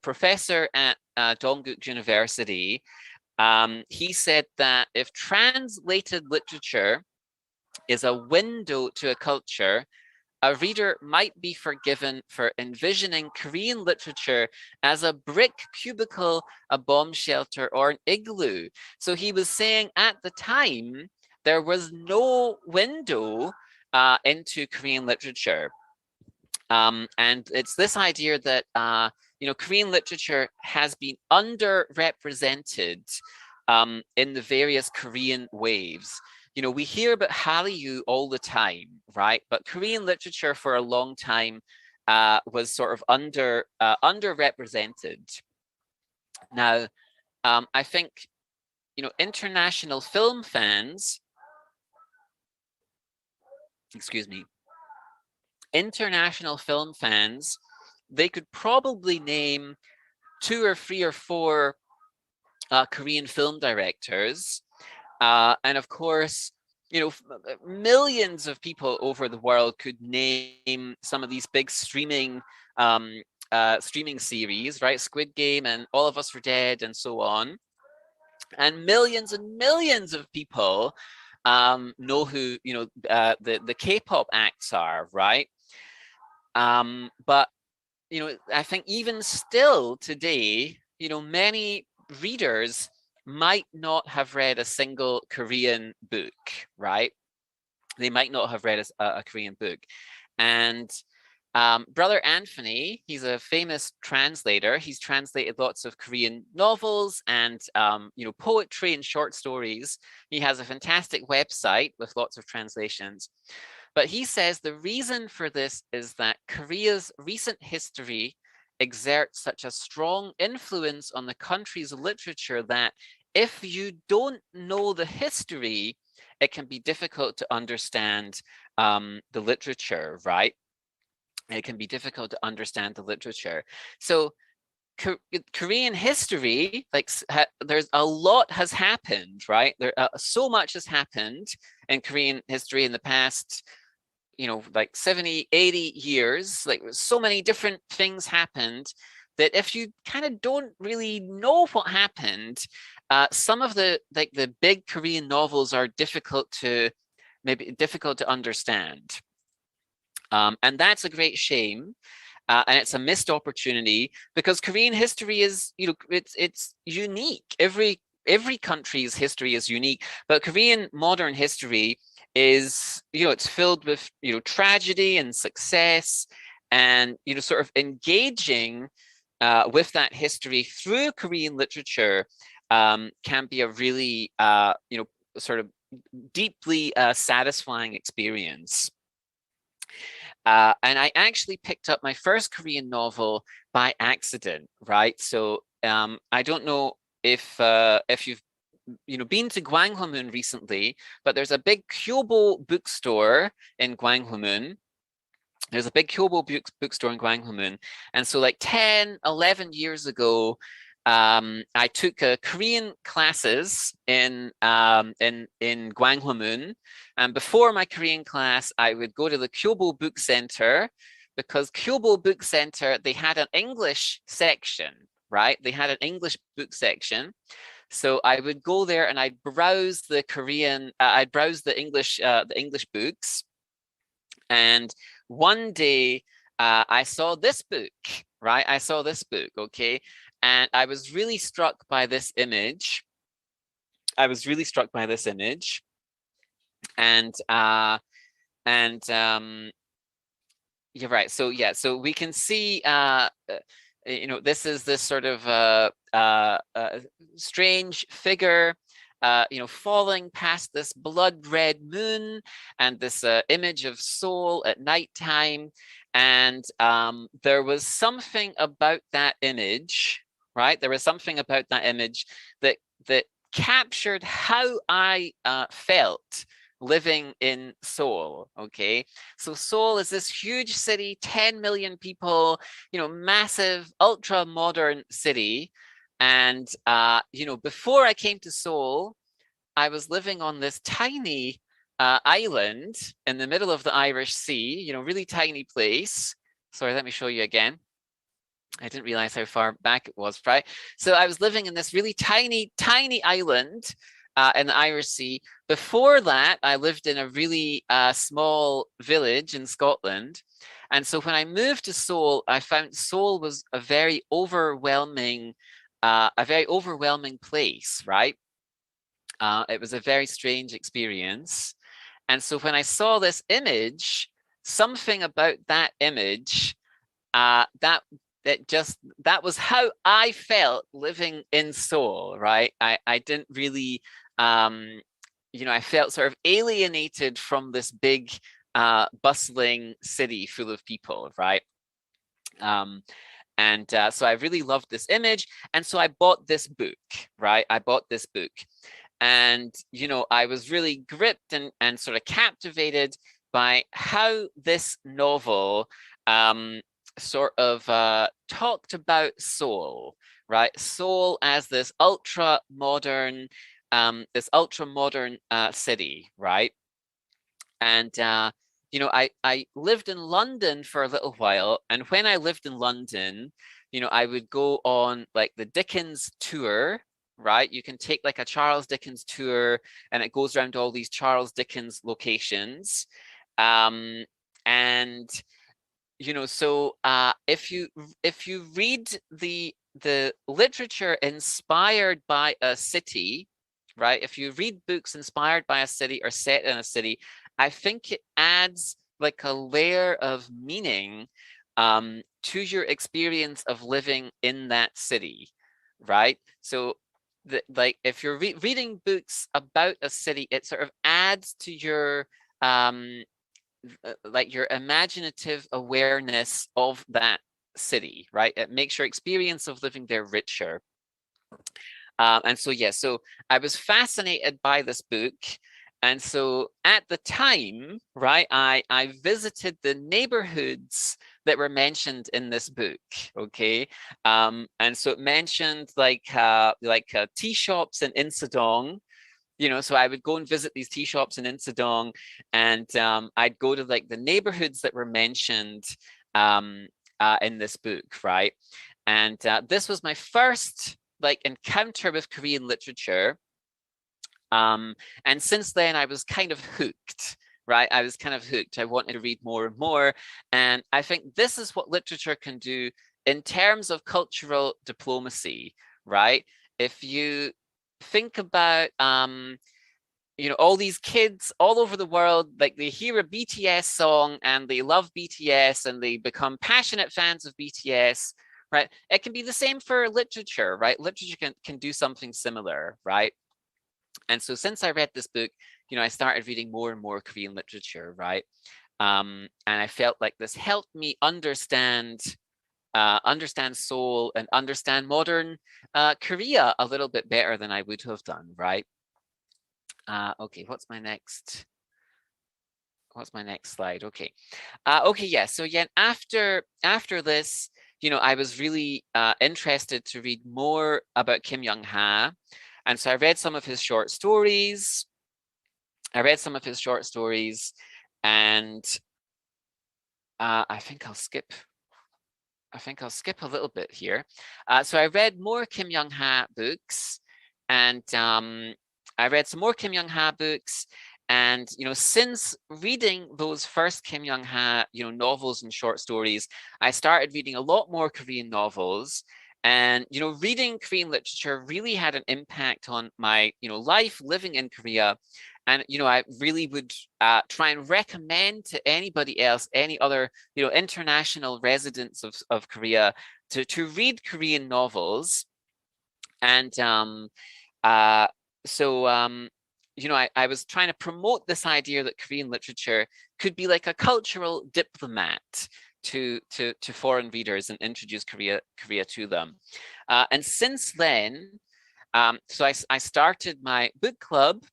professor at Dongguk University, he said that if translated literature is a window to a culture, a reader might be forgiven for envisioning Korean literature as a brick cubicle, a bomb shelter, or an igloo. So he was saying at the time, there was no window into Korean literature. And it's this idea that, Korean literature has been underrepresented in the various Korean waves. We hear about Hallyu all the time, right? But Korean literature for a long time was sort of underrepresented. Now, I think, international film fans, international film fans, they could probably name 2 or 3 or 4 Korean film directors. And of course, millions of people over the world could name some of these big streaming series, right? Squid Game and All of Us Are Dead and so on. And millions of people know who the K-pop acts are, right? But I think even still today, many readers might not have read a single Korean book, right? They might not have read a Korean book. And Brother Anthony, he's a famous translator. He's translated lots of Korean novels and poetry and short stories. He has a fantastic website with lots of translations. But he says the reason for this is that Korea's recent history exerts such a strong influence on the country's literature that if you don't know the history, it can be difficult to understand the literature, right? It can be difficult to understand the literature. So Korean history, there's a lot has happened, right? So much has happened in Korean history in the past, 70, 80 years. So many different things happened that if you kind of don't really know what happened, some of the big Korean novels are difficult to understand. And that's a great shame. And it's a missed opportunity because Korean history is, it's unique. Every country's history is unique, but Korean modern history is, it's filled with, tragedy and success, and, sort of engaging with that history through Korean literature can be a really, sort of deeply satisfying experience. And I actually picked up my first Korean novel by accident, right? So I don't know if you've been to Gwanghwamun recently, but there's a big Kyobo bookstore in Gwanghwamun. There's a big Kyobo bookstore in Gwanghwamun. And so 10, 11 years ago, I took Korean classes in Gwanghwamun, and before my Korean class, I would go to the Kyobo Book Center, because Kyobo Book Center, they had an English section, right? They had an English book section. So I would go there and I'd browse the Korean, I'd browse the English books. And one day I saw this book, right? I saw this book, okay? And I was really struck by this image. And you're right. So yeah, so we can see, this is this sort of strange figure, falling past this blood red moon and this image of Seoul at nighttime. And there was something about that image, right? There was something about that image that captured how I felt living in Seoul. Okay, so Seoul is this huge city, 10 million people, massive, ultra modern city. And before I came to Seoul, I was living on this tiny island in the middle of the Irish Sea, really tiny place. Sorry, let me show you again. I didn't realize how far back it was, right? So I was living in this really tiny, tiny island in the Irish Sea. Before that, I lived in a really small village in Scotland. And so when I moved to Seoul, I found Seoul was a very overwhelming place, right? It was a very strange experience. And so when I saw this image, something about that image, that was how I felt living in Seoul, right? I didn't really, I felt sort of alienated from this big, bustling city full of people, right? So I really loved this image. And so I bought this book, right? I bought this book. And, I was really gripped and sort of captivated by how this novel sort of talked about Seoul, right? Seoul as this ultra modern city, right? And I lived in London for a little while, and when I lived in London, I would go on like the Dickens tour, right? You can take like a Charles Dickens tour, and it goes around all these Charles Dickens locations, and so if you read the literature inspired by a city, right? If you read books inspired by a city or set in a city, I think it adds like a layer of meaning to your experience of living in that city, right? So like if you're reading books about a city, it sort of adds to your like your imaginative awareness of that city, right? It makes your experience of living there richer. And so, yeah, so I was fascinated by this book. And so at the time, right, I visited the neighborhoods that were mentioned in this book, okay? And so it mentioned like tea shops in Insadong, so I would go and visit these tea shops in Insadong, and I'd go to like the neighborhoods that were mentioned in this book, right? And this was my first like encounter with Korean literature. And since then I was kind of hooked, right? I was kind of hooked. I wanted to read more and more. And I think this is what literature can do in terms of cultural diplomacy, right? If you think about all these kids all over the world, like they hear a BTS song and they love BTS and they become passionate fans of BTS, right? It can be the same for literature, right? Literature can do something similar, right? And so since I read this book, I started reading more and more Korean literature, right? And I felt like this helped me understand Seoul and understand modern Korea a little bit better than I would have done, right? Okay, what's my next slide? Okay, okay, yeah. So again, after this, I was really interested to read more about Kim Young-ha, and so I read some of his short stories. And I think I'll skip a little bit here. So I read more Kim Young-ha books, and I read some more Kim Young-ha books. And, since reading those first Kim Young-ha, novels and short stories, I started reading a lot more Korean novels. And, reading Korean literature really had an impact on my, life living in Korea. And, I really would try and recommend to anybody else, any other, international residents of Korea to read Korean novels. And I was trying to promote this idea that Korean literature could be like a cultural diplomat to foreign readers and introduce Korea to them. And since then, so I started my book club.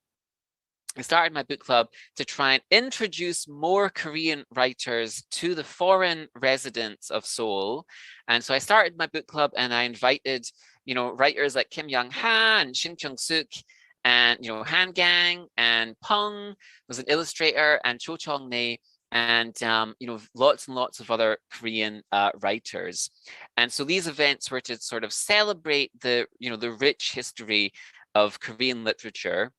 I started my book club to try and introduce more Korean writers to the foreign residents of Seoul. And so I started my book club and I invited, writers like Kim Young-ha and Shin Kyung-suk and, Han Gang and Pung was an illustrator, and Cho Chong-nae, and lots and lots of other Korean writers. And so these events were to sort of celebrate the rich history of Korean literature.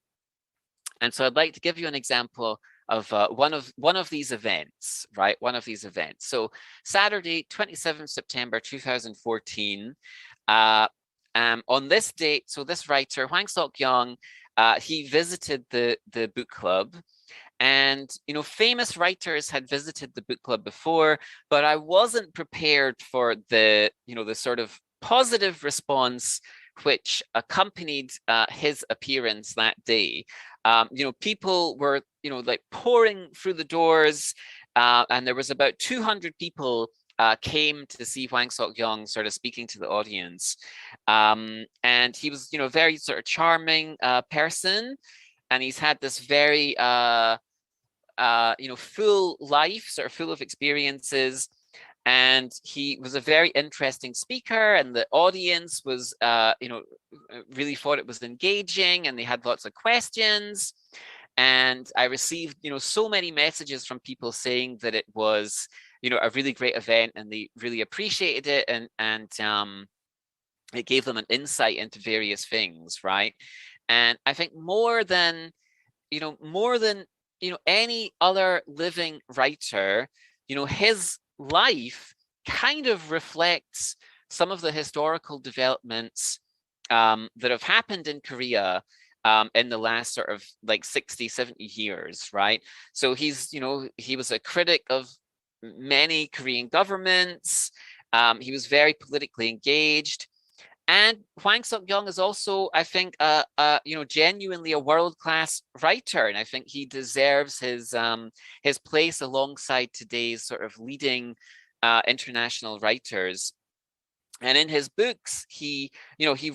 And so I'd like to give you an example of one of these events, right? One of these events. So Saturday, 27th September 2014, on this date, so this writer, Hwang Sok-young, he visited the book club. And, famous writers had visited the book club before, but I wasn't prepared for the sort of positive response which accompanied his appearance that day. People were, like pouring through the doors, and there was about 200 people came to see Hwang Sok-young sort of speaking to the audience. And he was, very sort of charming person, and he's had this very, full life, sort of full of experiences. And he was a very interesting speaker, and the audience was, really thought it was engaging, and they had lots of questions. And I received, so many messages from people saying that it was, a really great event, and they really appreciated it, and it gave them an insight into various things, right? And I think more than any other living writer, his life kind of reflects some of the historical developments that have happened in Korea in the last sort of like 60, 70 years, right? So he's, he was a critic of many Korean governments. He was very politically engaged. And Hwang Sok-young is also, I think, genuinely a world-class writer, and I think he deserves his place alongside today's sort of leading international writers. And in his books, he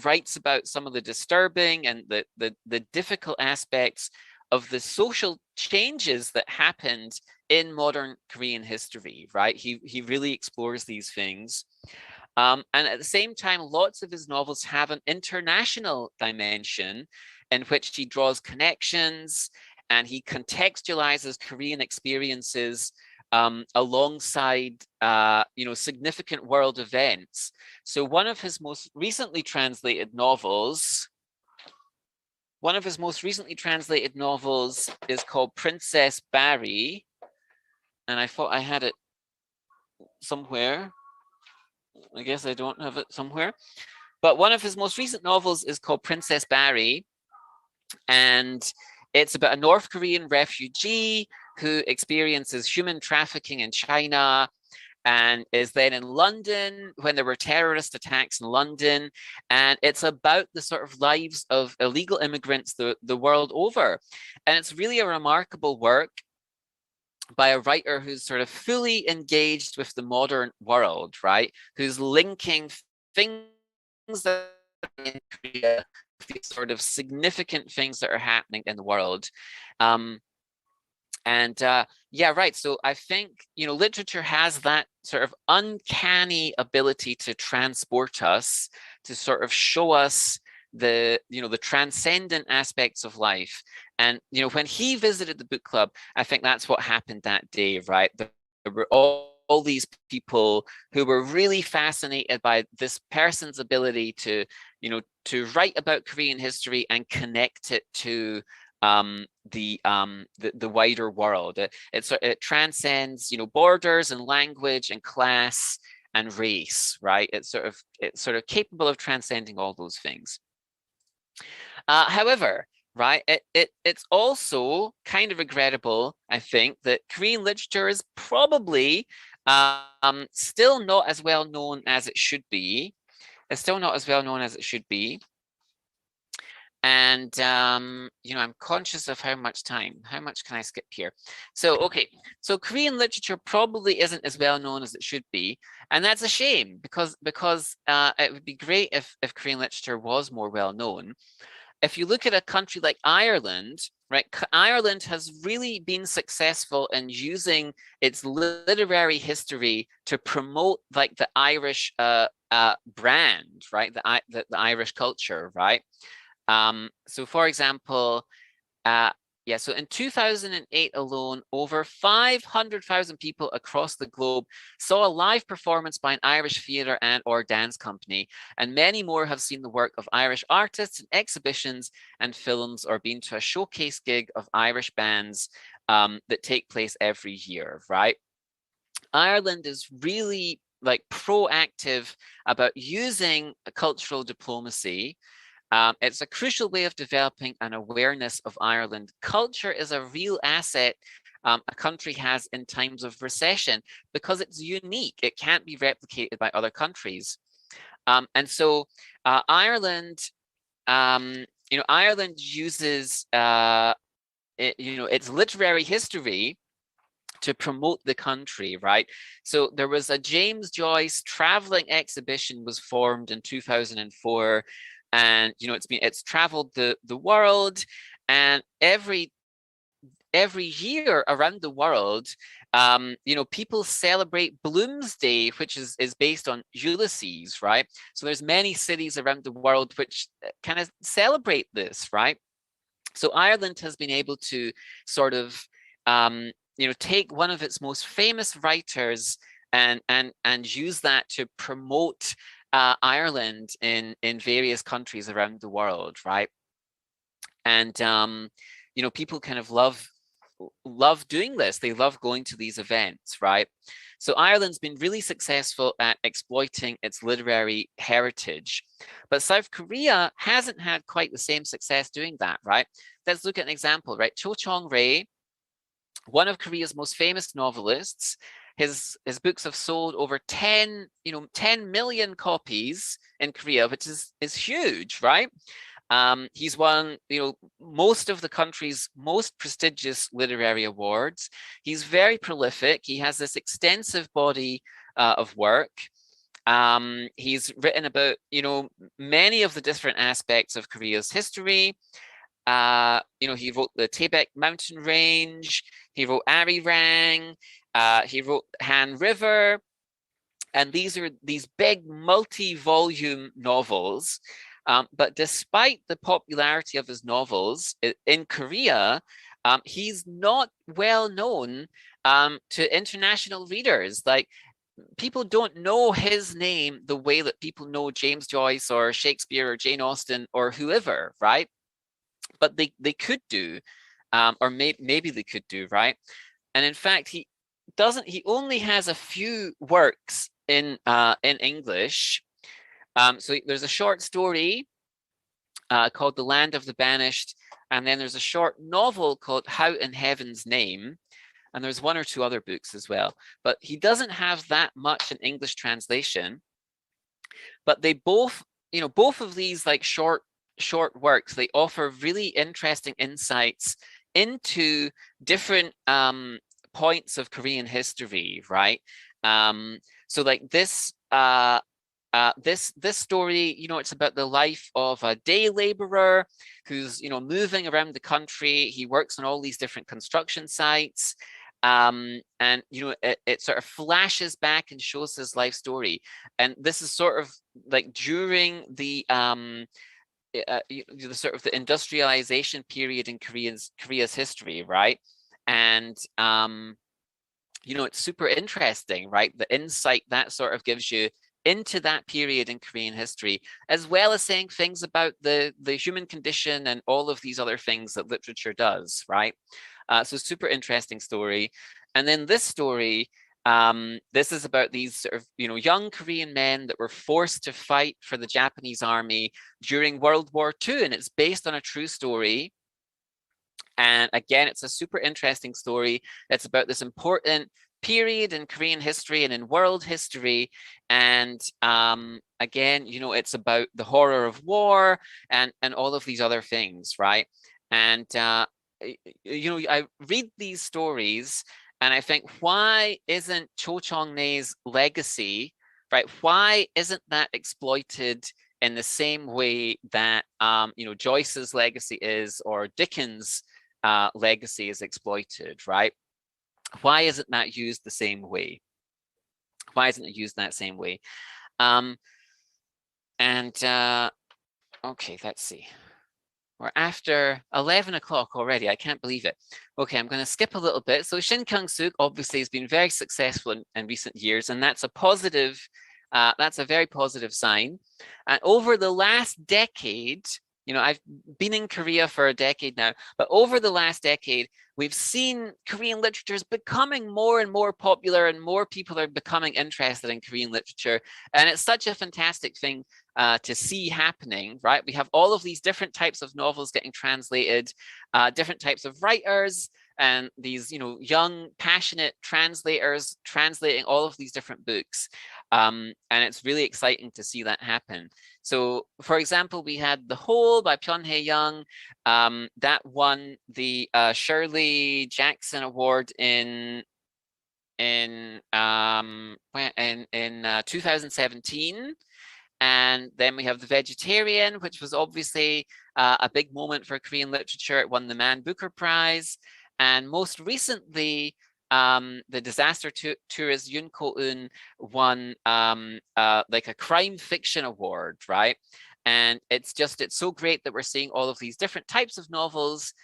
writes about some of the disturbing and the difficult aspects of the social changes that happened in modern Korean history, right? He really explores these things. And at the same time, lots of his novels have an international dimension in which he draws connections and he contextualizes Korean experiences alongside, significant world events. So one of his most recently translated novels is called Princess Barry. And I thought I had it somewhere. I guess I don't have it somewhere. But one of his most recent novels is called Princess Barry. And it's about a North Korean refugee who experiences human trafficking in China and is then in London when there were terrorist attacks in London. And it's about the sort of lives of illegal immigrants the world over. And it's really a remarkable work by a writer who's sort of fully engaged with the modern world, right? Who's linking things that are in Korea with these sort of significant things that are happening in the world. Yeah, right. So I think, literature has that sort of uncanny ability to transport us, to sort of show us the transcendent aspects of life. And, when he visited the book club, I think that's what happened that day, right? There were all these people who were really fascinated by this person's ability to write about Korean history and connect it to the wider world. It transcends, borders and language and class and race, right? It's sort of capable of transcending all those things. However, right, it's also kind of regrettable, I think, that Korean literature is probably still not as well known as it should be. It's still not as well known as it should be. And, you know, I'm conscious of how much time. How much can I skip here? So, okay, so Korean literature probably isn't as well known as it should be. And that's a shame because it would be great if Korean literature was more well known. If you look at a country like Ireland, right, Ireland has really been successful in using its literary history to promote like the Irish brand, right, the Irish culture, right? So for example, so in 2008 alone, over 500,000 people across the globe saw a live performance by an Irish theatre and or dance company, and many more have seen the work of Irish artists in exhibitions and films or been to a showcase gig of Irish bands that take place every year, right? Ireland is really like proactive about using cultural diplomacy. It's a crucial way of developing an awareness of Ireland. Culture is a real asset a country has in times of recession because it's unique. It can't be replicated by other countries. And so Ireland, you know, Ireland uses, you know, its literary history to promote the country, right? So there was a James Joyce traveling exhibition was formed in 2004. And you know, it's traveled the world, and every year around the world, you know, people celebrate Bloomsday, which is based on Ulysses, right? So there's many cities around the world which kind of celebrate this, right? So Ireland has been able to sort of you know, take one of its most famous writers and use that to promote Ireland in various countries around the world, right? And you know, people kind of love doing this. They love going to these events, right? So Ireland's been really successful at exploiting its literary heritage, but South Korea hasn't had quite the same success doing that, right? Let's look at an example, right? Cho Chong-rae, one of Korea's most famous novelists. His books have sold over 10 million copies in Korea, which is huge, right? He's won, you know, most of the country's most prestigious literary awards. He's very prolific. He has this extensive body of work. He's written about, you know, many of the different aspects of Korea's history. You know, he wrote the Taebaek mountain range. He wrote Arirang. He wrote Han River. And these are these big multi-volume novels. But despite the popularity of his novels in Korea, he's not well known to international readers. Like, people don't know his name the way that people know James Joyce or Shakespeare or Jane Austen or whoever, right? But they could do, or maybe they could do, right? And in fact, he only has a few works in English. So there's a short story called The Land of the Banished, and then there's a short novel called How in Heaven's Name, and there's one or two other books as well. But he doesn't have that much in English translation. But they both, you know, both of these like short works, they offer really interesting insights into different points of Korean history, right? So like this story, you know, it's about the life of a day laborer who's, you know, moving around the country. He works on all these different construction sites. And, you know, it sort of flashes back and shows his life story. And this is sort of like during the sort of the industrialization period in Korea's history, right? And you know, it's super interesting, right? The insight that sort of gives you into that period in Korean history, as well as saying things about the human condition and all of these other things that literature does, right? So super interesting story. And then this story, this is about these sort of, you know, young Korean men that were forced to fight for the Japanese army during World War II, and it's based on a true story. And again, it's a super interesting story. It's about this important period in Korean history and in world history. And again, you know, it's about the horror of war and all of these other things, right? And you know, I read these stories and I think, why isn't Cho Chong-nae's legacy, right? Why isn't that exploited in the same way that you know, Joyce's legacy is, or Dickens' legacy is exploited, right? Why isn't that used the same way? Why isn't it used that same way? Okay, let's see. We're after 11 o'clock already. I can't believe it. Okay, I'm going to skip a little bit. So Shin Kyung-suk obviously has been very successful in recent years, and that's a positive, that's a very positive sign. And over the last decade, you know, I've been in Korea for a decade now, but over the last decade, we've seen Korean literature is becoming more and more popular, and more people are becoming interested in Korean literature. And it's such a fantastic thing to see happening, right? We have all of these different types of novels getting translated, different types of writers, and these, you know, young, passionate translators translating all of these different books. And it's really exciting to see that happen. So, for example, we had The Hole by Pyeon Hae-young. That won the Shirley Jackson Award in 2017. And then we have The Vegetarian, which was obviously a big moment for Korean literature. It won the Man Booker Prize. And most recently, the disaster tourist Yoon Ko-eun won like a crime fiction award, right? And it's so great that we're seeing all of these different types of novels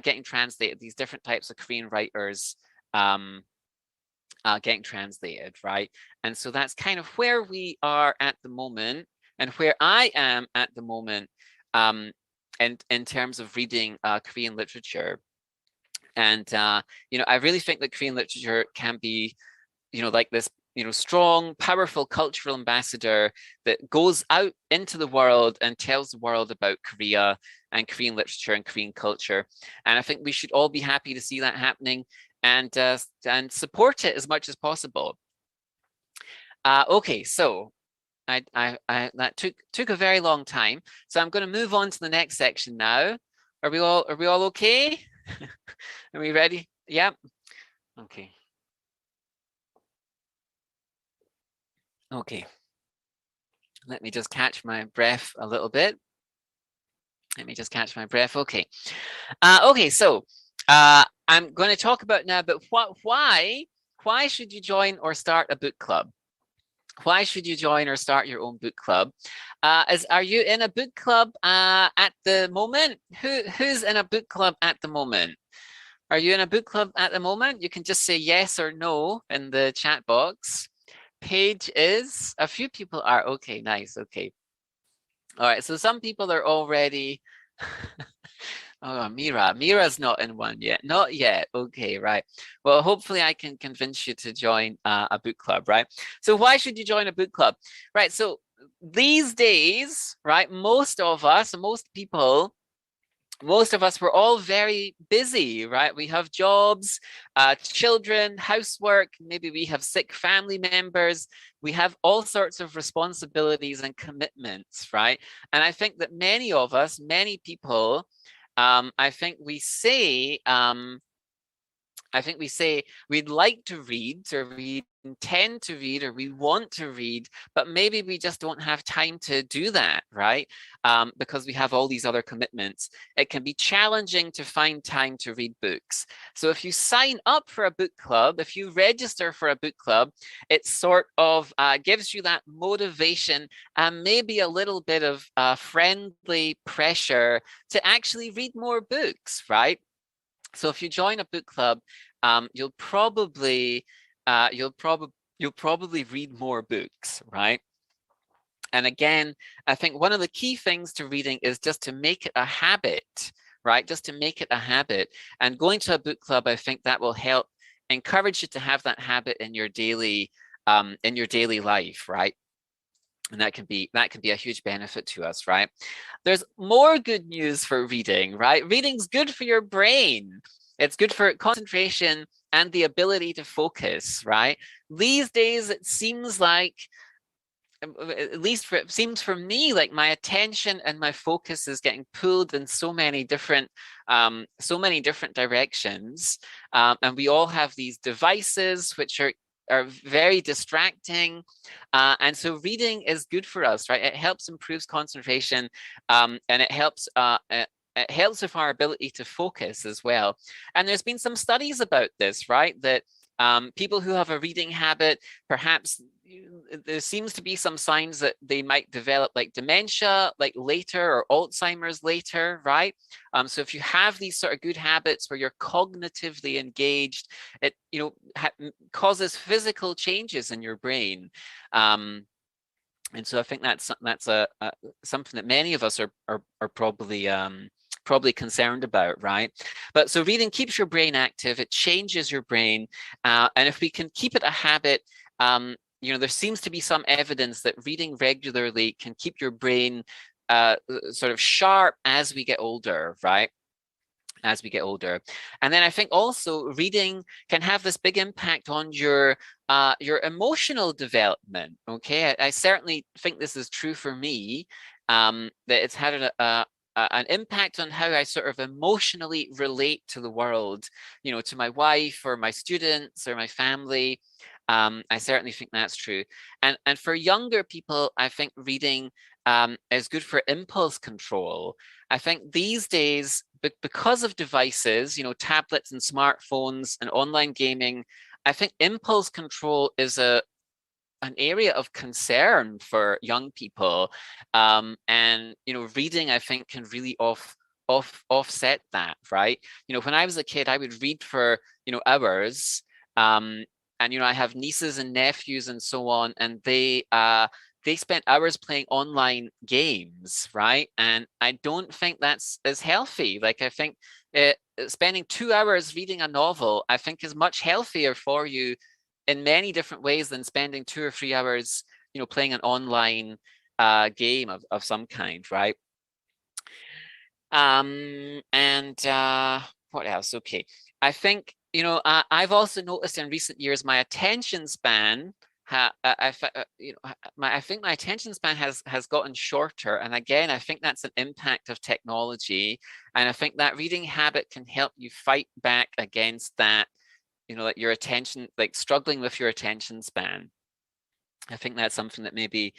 getting translated, these different types of Korean writers getting translated, right? And so that's kind of where we are at the moment, and where I am at the moment in terms of reading Korean literature. And you know, I really think that Korean literature can be, you know, like this, you know, strong, powerful cultural ambassador that goes out into the world and tells the world about Korea and Korean literature and Korean culture. And I think we should all be happy to see that happening, and support it as much as possible. Okay, so that took a very long time. So I'm going to move on to the next section now. Are we all okay? Are we ready? Yeah. Okay. Okay. Let me just catch my breath a little bit. Okay. Okay, so I'm going to talk about now, but why should you join or start a book club? Why should you join or start your own book club? Are you in a book club at the moment? Who's in a book club at the moment? Are you in a book club at the moment? You can just say yes or no in the chat box. Paige is. A few people are. Okay, nice. Okay. All right. So some people are already. Oh, Mira's not in one yet. Not yet. Okay, right. Well, hopefully I can convince you to join a book club, right? So why should you join a book club? Right. So these days, right, most of us, we're all very busy, right? We have jobs, children, housework, maybe we have sick family members. We have all sorts of responsibilities and commitments, right? And I think that many people, I think we say we'd like to read, or we intend to read, or we want to read, but maybe we just don't have time to do that, right? Because we have all these other commitments. It can be challenging to find time to read books. So if you sign up for a book club, if you register for a book club, it sort of gives you that motivation and maybe a little bit of friendly pressure to actually read more books, right? So if you join a book club, you'll probably read more books, right? And again, I think one of the key things to reading is just to make it a habit, right? Just to make it a habit. And going to a book club, I think that will help encourage you to have that habit in your daily life, right? And that can be a huge benefit to us, right? There's more good news for reading, right? Reading's good for your brain. It's good for concentration and the ability to focus, right? These days, it seems like, at least it seems for me, like my attention and my focus is getting pulled in so many different directions, and we all have these devices which are very distracting, and so reading is good for us, right? It helps improves concentration, and it helps with our ability to focus as well. And there's been some studies about this, right? That people who have a reading habit, perhaps there seems to be some signs that they might develop like dementia like later, or Alzheimer's later, right? So if you have these sort of good habits where you're cognitively engaged, it causes physical changes in your brain. And so I think that's something that many of us are probably concerned about, right? But so reading keeps your brain active, it changes your brain, and if we can keep it a habit, there seems to be some evidence that reading regularly can keep your brain sort of sharp as we get older, right? As we get older. And then I think also reading can have this big impact on your emotional development. Okay, I certainly think this is true for me, that it's had an impact on how I sort of emotionally relate to the world, to my wife or my students or my family. I certainly think that's true. And for younger people, I think reading is good for impulse control. I think these days, because of devices, tablets and smartphones and online gaming, I think impulse control is an area of concern for young people. And reading, I think, can really offset that, right? When I was a kid, I would read for hours. And I have nieces and nephews and so on, and they spent hours playing online games, right? And I don't think that's as healthy. Like, I think spending 2 hours reading a novel, I think, is much healthier for you in many different ways than spending 2 or 3 hours, playing an online game of some kind, right? And what else? Okay, I think I've also noticed in recent years my attention span. I think my attention span has gotten shorter, and again, I think that's an impact of technology, and I think that reading habit can help you fight back against that. Like your attention, like struggling with your attention span. I think that's something that maybe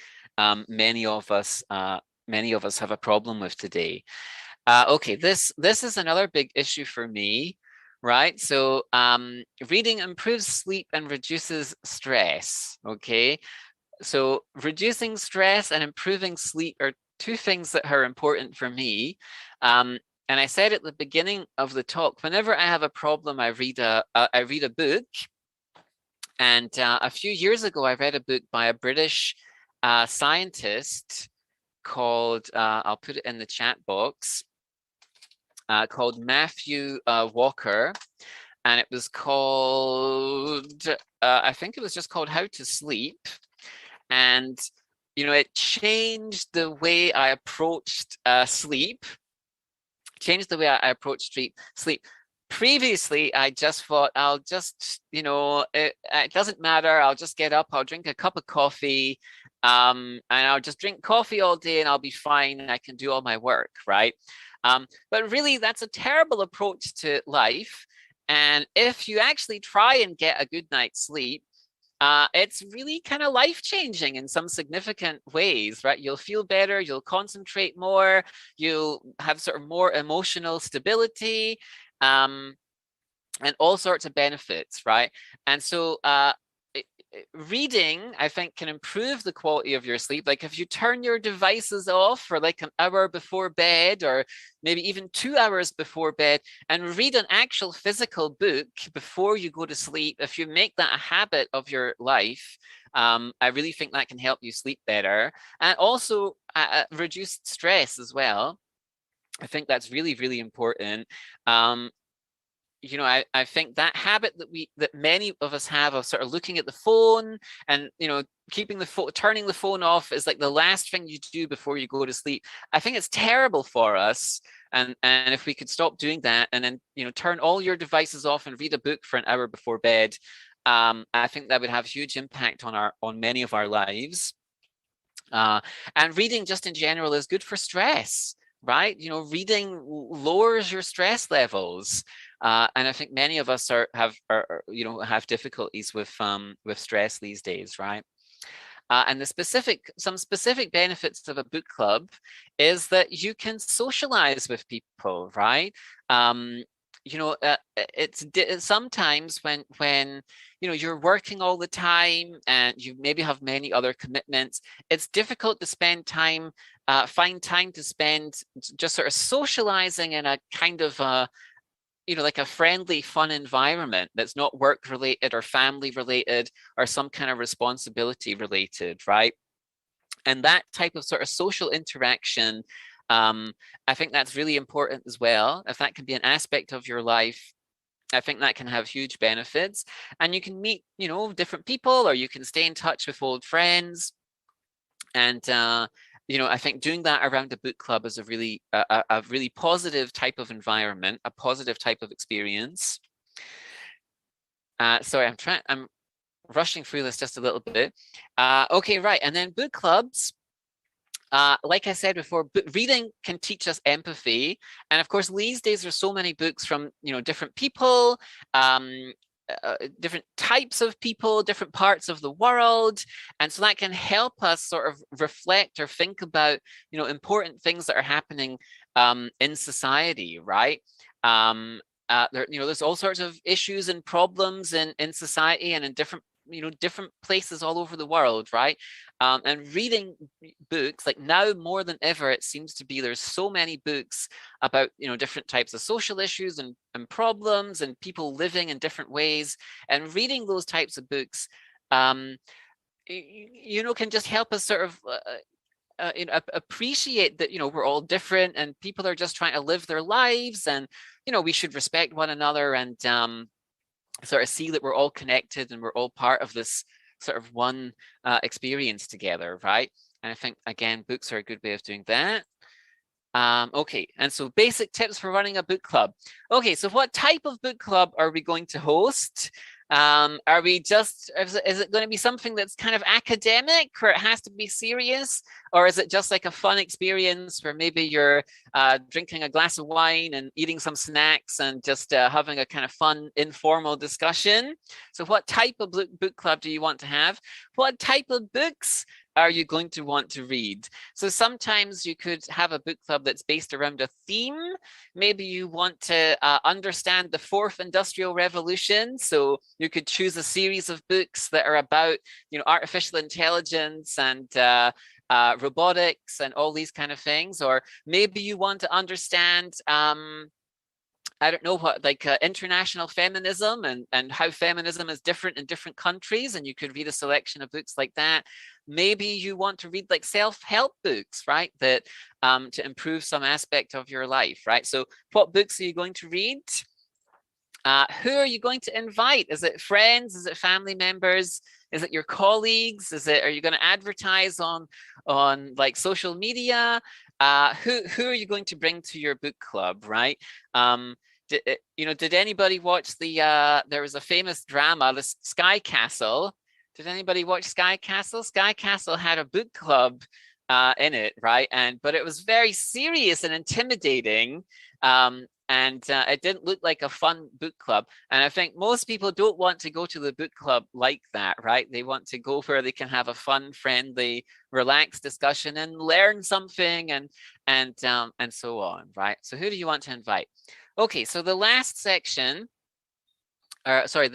many of us have a problem with today. Okay, this is another big issue for me, right? So reading improves sleep and reduces stress. Okay, so reducing stress and improving sleep are two things that are important for me. And I said at the beginning of the talk, whenever I have a problem, I read a book. And a few years ago, I read a book by a British scientist called, I'll put it in the chat box, called Matthew Walker. And it was called, I think it was just called How to Sleep. And, it changed the way I approached sleep. Changed the way I approached sleep. Previously, I just thought, I'll just, it doesn't matter. I'll just get up, I'll drink a cup of coffee, and I'll just drink coffee all day and I'll be fine and I can do all my work, right? But really, that's a terrible approach to life. And if you actually try and get a good night's sleep, it's really kind of life-changing in some significant ways, right? You'll feel better, you'll concentrate more, you'll have sort of more emotional stability, and all sorts of benefits, right? And so reading, I think, can improve the quality of your sleep. Like if you turn your devices off for like an hour before bed, or maybe even 2 hours before bed, and read an actual physical book before you go to sleep, if you make that a habit of your life, I really think that can help you sleep better, and also reduce stress as well. I think that's really, really important. you know, I think that habit that many of us have of sort of looking at the phone and, you know, keeping the phone, turning the phone off is like the last thing you do before you go to sleep. I think it's terrible for us. And if we could stop doing that and then, you know, turn all your devices off and read a book for an hour before bed, I think that would have huge impact on many of our lives. And reading just in general is good for stress, right? You know, reading lowers your stress levels. And I think many of us have difficulties with stress these days, right? And some specific benefits of a book club is that you can socialize with people, right? You know, it's sometimes when you know you're working all the time and you maybe have many other commitments, it's difficult to find time to spend just sort of socializing in a kind of you know, like a friendly, fun environment that's not work related or family related or some kind of responsibility related, right? And that type of sort of social interaction, I think that's really important as well. If that can be an aspect of your life, I think that can have huge benefits. And you can meet, you know, different people, or you can stay in touch with old friends. And you know, I think doing that around a book club is a really positive type of environment, a positive type of experience. Sorry, I'm rushing through this just a little bit. Okay, right, and then book clubs. Like I said before, reading can teach us empathy, and of course, these days there's so many books from, you know, different people. Different types of people, different parts of the world, and so that can help us sort of reflect or think about, you know, important things that are happening in society, right? There, you know, there's all sorts of issues and problems in society and in different, you know, different places all over the world, right? And reading books, like now more than ever, it seems to be there's so many books about, you know, different types of social issues and problems and people living in different ways. And reading those types of books, you know, can just help us sort of you know, appreciate that, you know, we're all different and people are just trying to live their lives, and, you know, we should respect one another and sort of see that we're all connected and we're all part of this sort of one experience together, right? And I think, again, books are a good way of doing that. Okay, and so basic tips for running a book club. Okay, so what type of book club are we going to host? Are we just, is it going to be something that's kind of academic where it has to be serious? Or is it just like a fun experience where maybe you're drinking a glass of wine and eating some snacks and just having a kind of fun, informal discussion? So what type of book club do you want to have? What type of books are you going to want to read? So sometimes you could have a book club that's based around a theme. Maybe you want to understand the fourth industrial revolution. So you could choose a series of books that are about, you know, artificial intelligence and robotics and all these kind of things. Or maybe you want to understand I don't know what, like international feminism and how feminism is different in different countries, and you could read a selection of books like that. Maybe you want to read like self-help books, right, that to improve some aspect of your life, right? So what books are you going to read? Who are you going to invite? Is it friends? Is it family members? Is it your colleagues? Are you going to advertise on like social media? Who are you going to bring to your book club, right? Did anybody watch there was a famous drama, the Sky Castle? Did anybody watch Sky Castle? Sky Castle had a book club in it, right? But it was very serious and intimidating. And it didn't look like a fun book club. And I think most people don't want to go to the book club like that, right? They want to go where they can have a fun, friendly, relaxed discussion and learn something and so on, right? So who do you want to invite? Okay, so the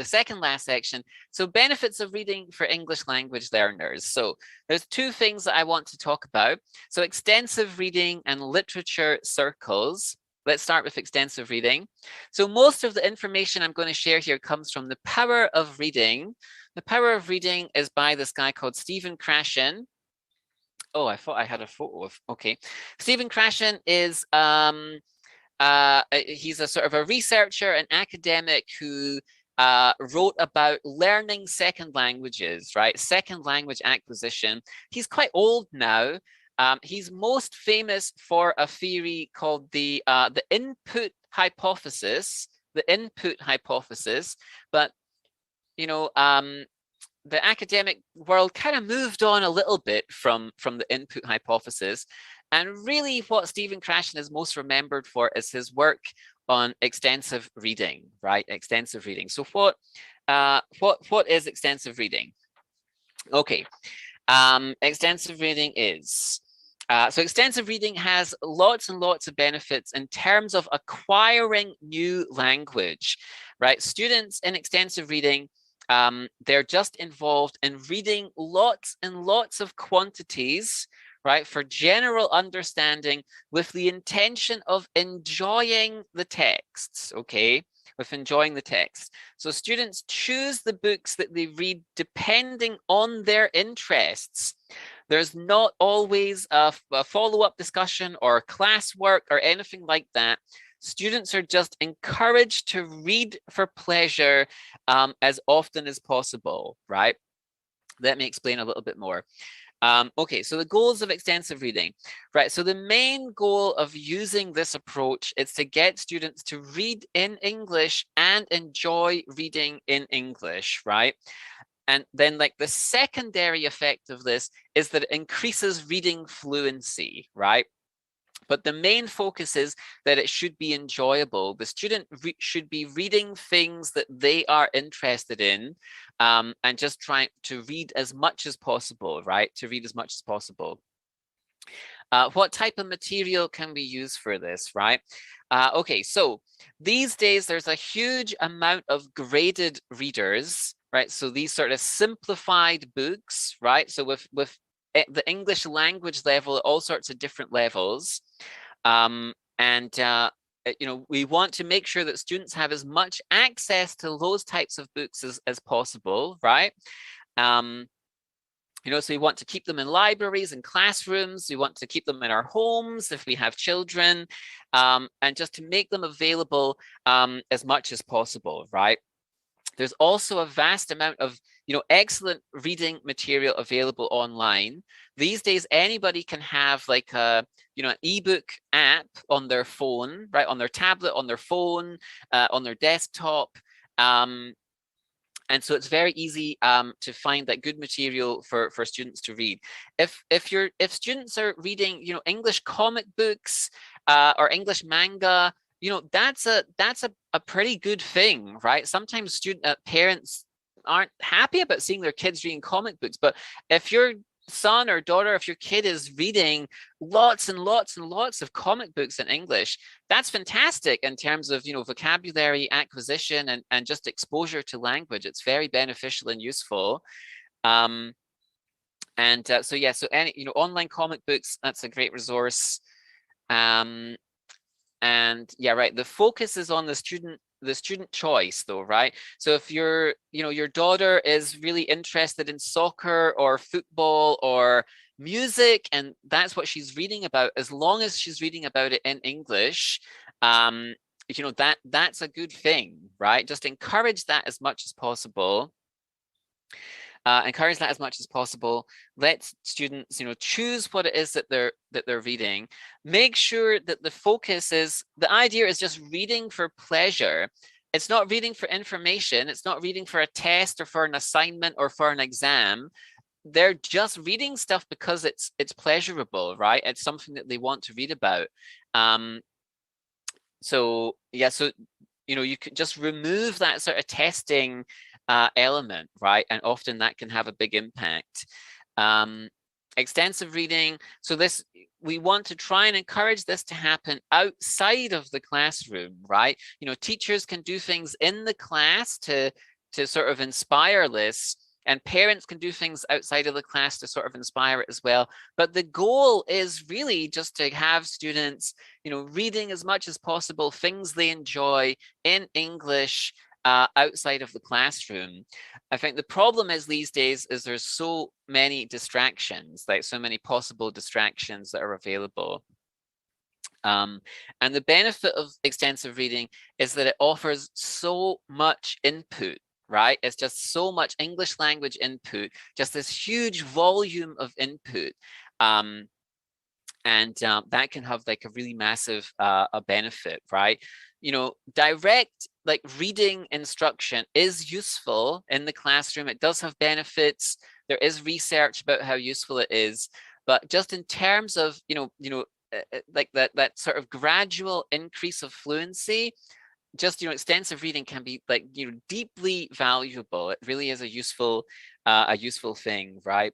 second last section. So benefits of reading for English language learners. So there's two things that I want to talk about. So extensive reading and literature circles. Let's start with extensive reading. So most of the information I'm going to share here comes from The Power of Reading. The Power of Reading is by this guy called Stephen Krashen. Oh, I thought I had a photo of, okay. Stephen Krashen is he's a sort of a researcher, an academic who wrote about learning second languages, right? Second language acquisition. He's quite old now. He's most famous for a theory called the input hypothesis. The input hypothesis, but you know, the academic world kind of moved on a little bit from the input hypothesis. And really what Stephen Krashen is most remembered for is his work on extensive reading, right? Extensive reading. So what is extensive reading? Okay, extensive reading is, so extensive reading has lots and lots of benefits in terms of acquiring new language, right? Students in extensive reading, they're just involved in reading lots and lots of quantities, right, for general understanding with the intention of enjoying the texts, okay, with enjoying the text. So students choose the books that they read depending on their interests. There's not always a follow-up discussion or classwork or anything like that. Students are just encouraged to read for pleasure as often as possible, right? Let me explain a little bit more. Okay, so the goals of extensive reading, right? So the main goal of using this approach is to get students to read in English and enjoy reading in English, right? And then like the secondary effect of this is that it increases reading fluency, right? But the main focus is that it should be enjoyable. The student should be reading things that they are interested in and just trying to read as much as possible, right? To read as much as possible. What type of material can we use for this, right? Okay, so these days there's a huge amount of graded readers, right? So these sort of simplified books, right? So with the English language level, all sorts of different levels. You know, we want to make sure that students have as much access to those types of books as possible, right? You know, so we want to keep them in libraries and classrooms. We want to keep them in our homes if we have children, and just to make them available as much as possible, right? There's also a vast amount of, you know, excellent reading material available online. These days, anybody can have like a, you know, an ebook app on their phone, right? On their tablet, on their phone, on their desktop. And so it's very easy to find that good material for students to read. If students are reading, you know, English comic books or English manga, you know, that's a pretty good thing, right? Sometimes parents aren't happy about seeing their kids reading comic books, but if your son or daughter, if your kid is reading lots and lots and lots of comic books in English, that's fantastic in terms of, you know, vocabulary acquisition and just exposure to language. It's very beneficial and useful. So yeah, so any, you know, online comic books, that's a great resource. And yeah, right, the focus is on the student choice though, right? So if your, you know, your daughter is really interested in soccer or football or music, and that's what she's reading about, as long as she's reading about it in English, you know, that's a good thing, right? Just encourage that as much as possible. Encourage that as much as possible. Let students, you know, choose what it is that they're reading. Make sure that the focus is, the idea is just reading for pleasure. It's not reading for information. It's not reading for a test or for an assignment or for an exam. They're just reading stuff because it's pleasurable, right? It's something that they want to read about. So yeah, so, you know, you could just remove that sort of testing element, right? And often that can have a big impact. Extensive reading. So this, we want to try and encourage this to happen outside of the classroom, right? You know, teachers can do things in the class to sort of inspire this, and parents can do things outside of the class to sort of inspire it as well. But the goal is really just to have students, you know, reading as much as possible things they enjoy in English outside of the classroom. I think the problem is these days is there's so many distractions, like so many possible distractions that are available. And the benefit of extensive reading is that it offers so much input, right? It's just so much English language input, just this huge volume of input. And that can have like a really massive a benefit, right? You know, direct like reading instruction is useful in the classroom. It does have benefits. There is research about how useful it is, but just in terms of, like that sort of gradual increase of fluency, just, extensive reading can be like, deeply valuable. It really is a useful thing, right?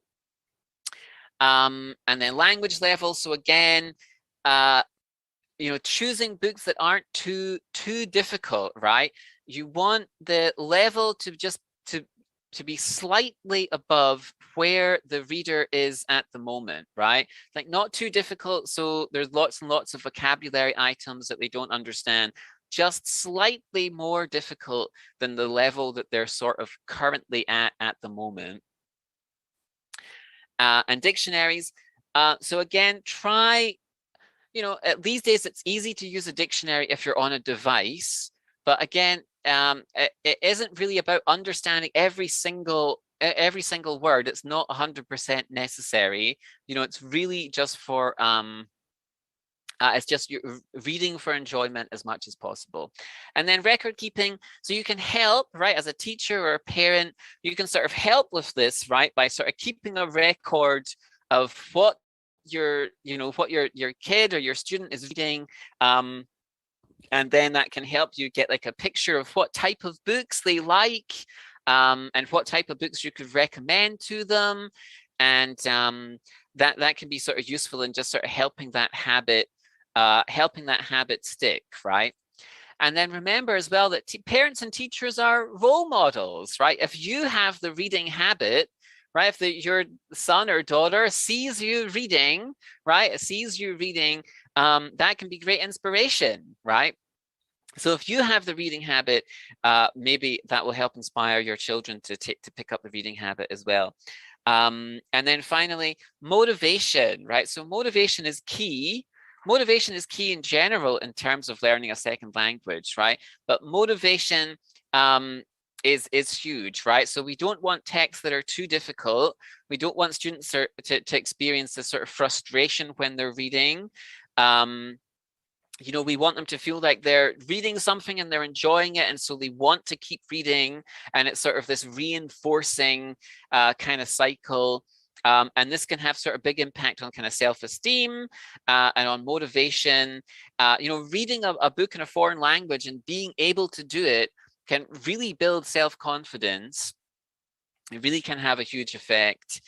And then language level. So again, choosing books that aren't too difficult, right? You want the level to just to be slightly above where the reader is at the moment, right? Like not too difficult, so there's lots and lots of vocabulary items that they don't understand, just slightly more difficult than the level that they're sort of currently at the moment. And dictionaries. So again, try, these days it's easy to use a dictionary if you're on a device, but again, it isn't really about understanding every single word. It's not 100% necessary. It's really just for it's just reading for enjoyment as much as possible. And then record keeping, so you can help, right, as a teacher or a parent, you can sort of help with this, right, by sort of keeping a record of what your kid or your student is reading, and then that can help you get like a picture of what type of books they like, and what type of books you could recommend to them, and that can be sort of useful in just sort of helping that habit stick, right? And then remember as well that parents and teachers are role models, right? If you have the reading habit, right? If your son or daughter sees you reading, right? That can be great inspiration, right? So if you have the reading habit, maybe that will help inspire your children to pick up the reading habit as well. And then finally, motivation, right? So motivation is key. Motivation is key in general in terms of learning a second language, right? But motivation is huge, right? So we don't want texts that are too difficult. We don't want students to experience this sort of frustration when they're reading. We want them to feel like they're reading something and they're enjoying it, and so they want to keep reading, and it's sort of this reinforcing kind of cycle. And this can have sort of big impact on kind of self-esteem and on motivation. Reading a book in a foreign language and being able to do it can really build self-confidence. It really can have a huge effect.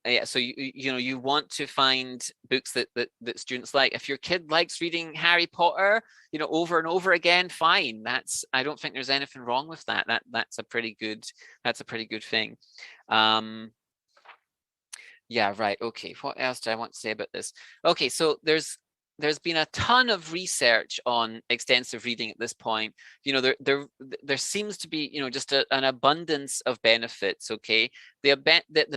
Yeah, so you want to find books that students like. If your kid likes reading Harry Potter, over and over again, fine. I don't think there's anything wrong with that. That's a pretty good thing. Yeah, right. Okay, what else do I want to say about this? Okay, so there's been a ton of research on extensive reading at this point. There seems to be, just an abundance of benefits. Okay, the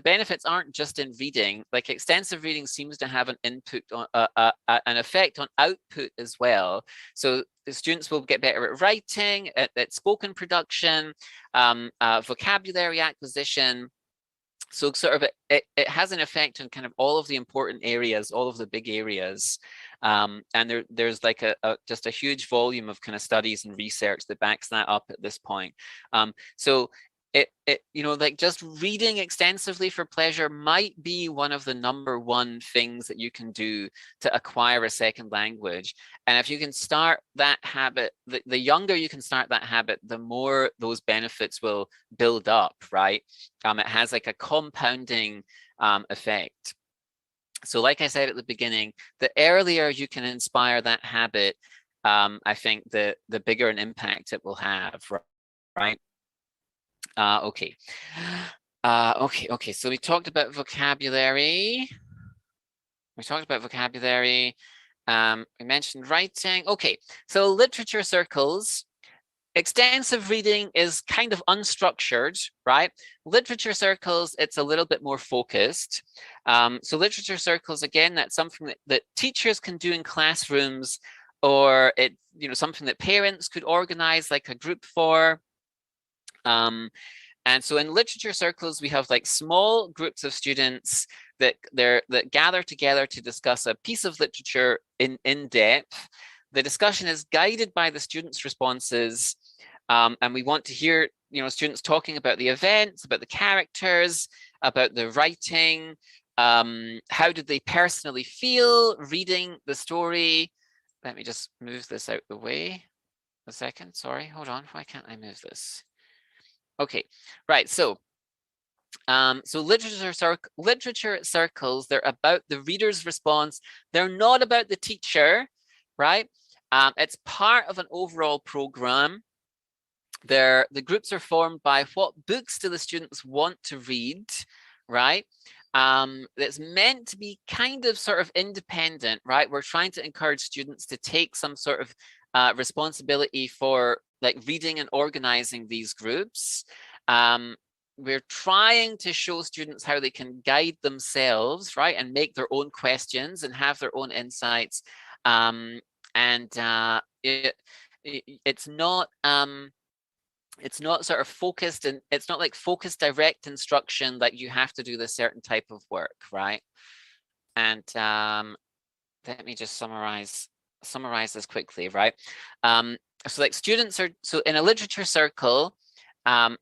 benefits aren't just in reading. Like extensive reading seems to have an input on an effect on output as well. So the students will get better at writing, at spoken production, vocabulary acquisition. So sort of it has an effect on kind of all of the important areas, all of the big areas. And there's like just a huge volume of kind of studies and research that backs that up at this point. So like just reading extensively for pleasure might be one of the #1 things that you can do to acquire a second language. And if you can start that habit, the younger you can start that habit, the more those benefits will build up, right? It has like a compounding effect. So like I said at the beginning, the earlier you can inspire that habit, I think the bigger an impact it will have, right? Okay. So we talked about vocabulary. We mentioned writing. Okay, so literature circles extensive reading is kind of unstructured, right? Literature circles, it's a little bit more focused. So literature circles, again, that's something that teachers can do in classrooms, or something that parents could organize like a group for. And so in literature circles, we have like small groups of students that gather together to discuss a piece of literature in depth. The discussion is guided by the students' responses, and we want to hear students talking about the events, about the characters, about the writing. How did they personally feel reading the story? Let me just move this out the way a second. Sorry, hold on. Why can't I move this? Okay, right. So literature circles, they're about the reader's response. They're not about the teacher, right? It's part of an overall program. The groups are formed by what books do the students want to read, right? It's meant to be kind of sort of independent, right? We're trying to encourage students to take some sort of responsibility for like reading and organizing these groups. We're trying to show students how they can guide themselves, right, and make their own questions and have their own insights. It's not sort of focused, and it's not like focused direct instruction that you have to do this certain type of work, right? And let me just summarize this quickly, right? So like students are, so in a literature circle, and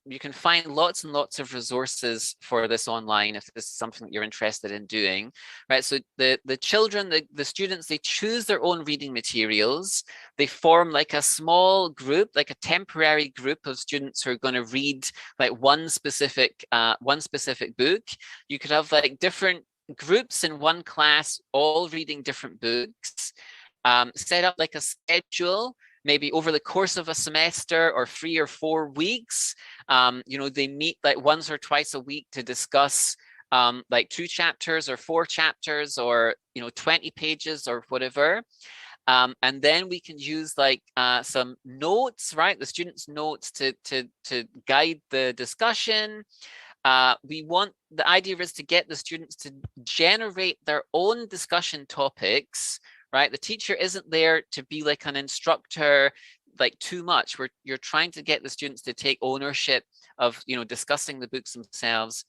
you can find lots and lots of resources for this online if this is something that you're interested in doing, right? So the children, the students, they choose their own reading materials. They form like a small group, like a temporary group of students who are going to read like one specific book. You could have like different groups in one class, all reading different books. Set up like a schedule, maybe over the course of a semester or 3 or 4 weeks. They meet like once or twice a week to discuss like 2 chapters or 4 chapters or 20 pages or whatever. And then we can use like some notes, right? The students' notes to guide the discussion. The idea is to get the students to generate their own discussion topics, right? The teacher isn't there to be like an instructor, like too much. You're trying to get the students to take ownership of, discussing the books themselves.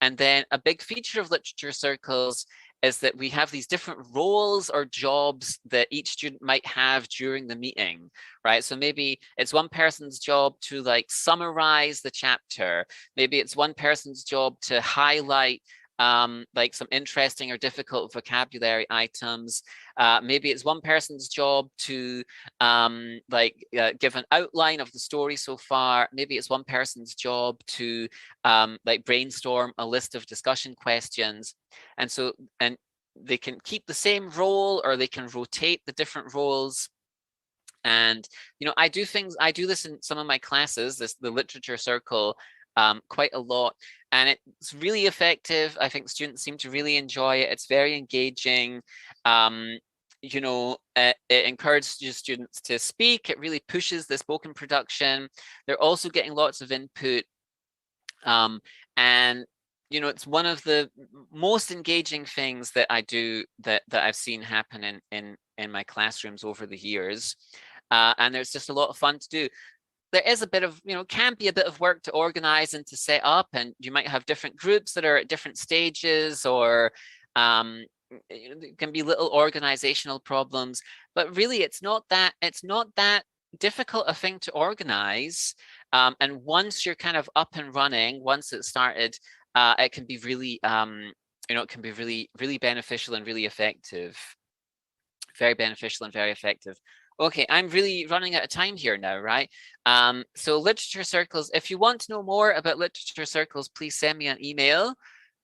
And then a big feature of literature circles is that we have these different roles or jobs that each student might have during the meeting, right? So maybe it's one person's job to like summarize the chapter. Maybe it's one person's job to highlight like some interesting or difficult vocabulary items. Maybe it's one person's job to give an outline of the story so far. Maybe it's one person's job to like brainstorm a list of discussion questions. And they can keep the same role, or they can rotate the different roles. And I do this in some of my classes, the literature circle, quite a lot, and it's really effective. I think students seem to really enjoy it. It's very engaging. It encourages students to speak. It really pushes the spoken production. They're also getting lots of input, and it's one of the most engaging things that I do that I've seen happen in my classrooms over the years. And there's just a lot of fun to do. There is a bit of, can be a bit of work to organize and to set up, and you might have different groups that are at different stages, or it can be little organizational problems, but really it's not that difficult a thing to organize. And once you're kind of up and running, once it's started, it can be really, it can be really, really beneficial and really effective. Very beneficial and very effective. Okay, I'm really running out of time here now, right? So literature circles, if you want to know more about literature circles, please send me an email,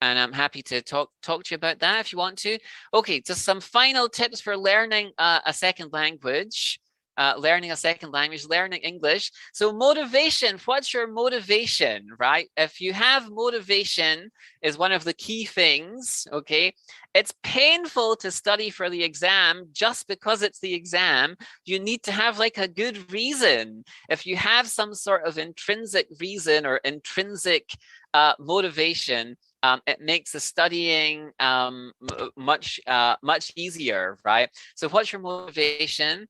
and I'm happy to talk to you about that if you want to. Okay, just some final tips for learning a second language. learning a second language, learning English. So motivation, what's your motivation, right? If you have motivation is one of the key things, okay? It's painful to study for the exam just because it's the exam. You need to have like a good reason. If you have some sort of intrinsic reason or intrinsic motivation, it makes the studying much easier, right? So what's your motivation?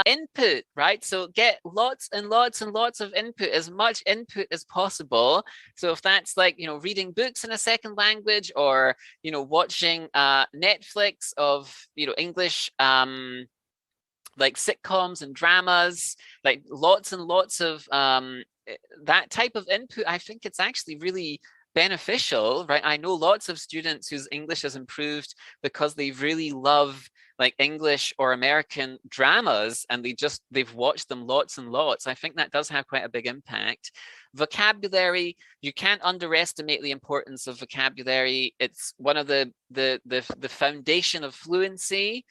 Input, right? So get lots and lots and lots of input, as much input as possible. So if that's like, you know, reading books in a second language, or, you know, watching Netflix of, you know, English like sitcoms and dramas, like lots and lots of that type of input, I think it's actually really beneficial, right? I know lots of students whose English has improved because they really love like English or American dramas, and they've watched them lots and lots. I think that does have quite a big impact. Vocabulary, you can't underestimate the importance of vocabulary. It's one of the foundation of fluency.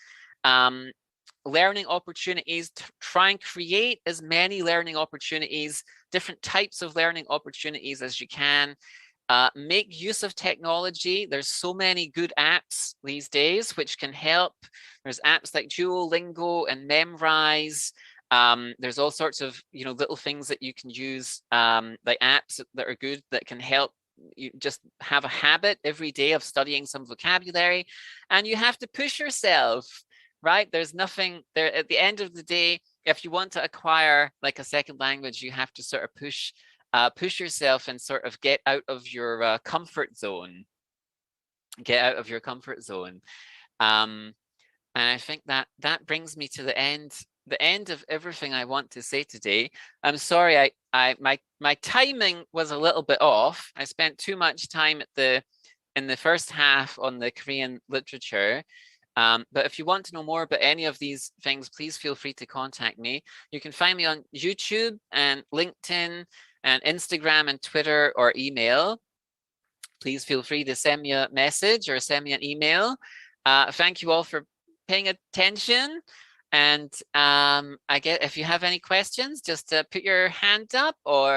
Learning opportunities, try and create as many learning opportunities, different types of learning opportunities as you can. Make use of technology. There's so many good apps these days which can help. There's apps like Duolingo and Memrise. There's all sorts of, you know, little things that you can use, like apps that are good that can help you just have a habit every day of studying some vocabulary. And you have to push yourself, right? There's nothing there at the end of the day. If you want to acquire like a second language, you have to sort of push yourself and sort of get out of your comfort zone. Get out of your comfort zone. And I think that brings me to the end of everything I want to say today. I'm sorry, my timing was a little bit off. I spent too much time in the first half on the Korean literature. But if you want to know more about any of these things, please feel free to contact me. You can find me on YouTube and LinkedIn and Instagram and Twitter, or email. Please feel free to send me a message or send me an email. Thank you all for paying attention. And I guess if you have any questions, just put your hand up, or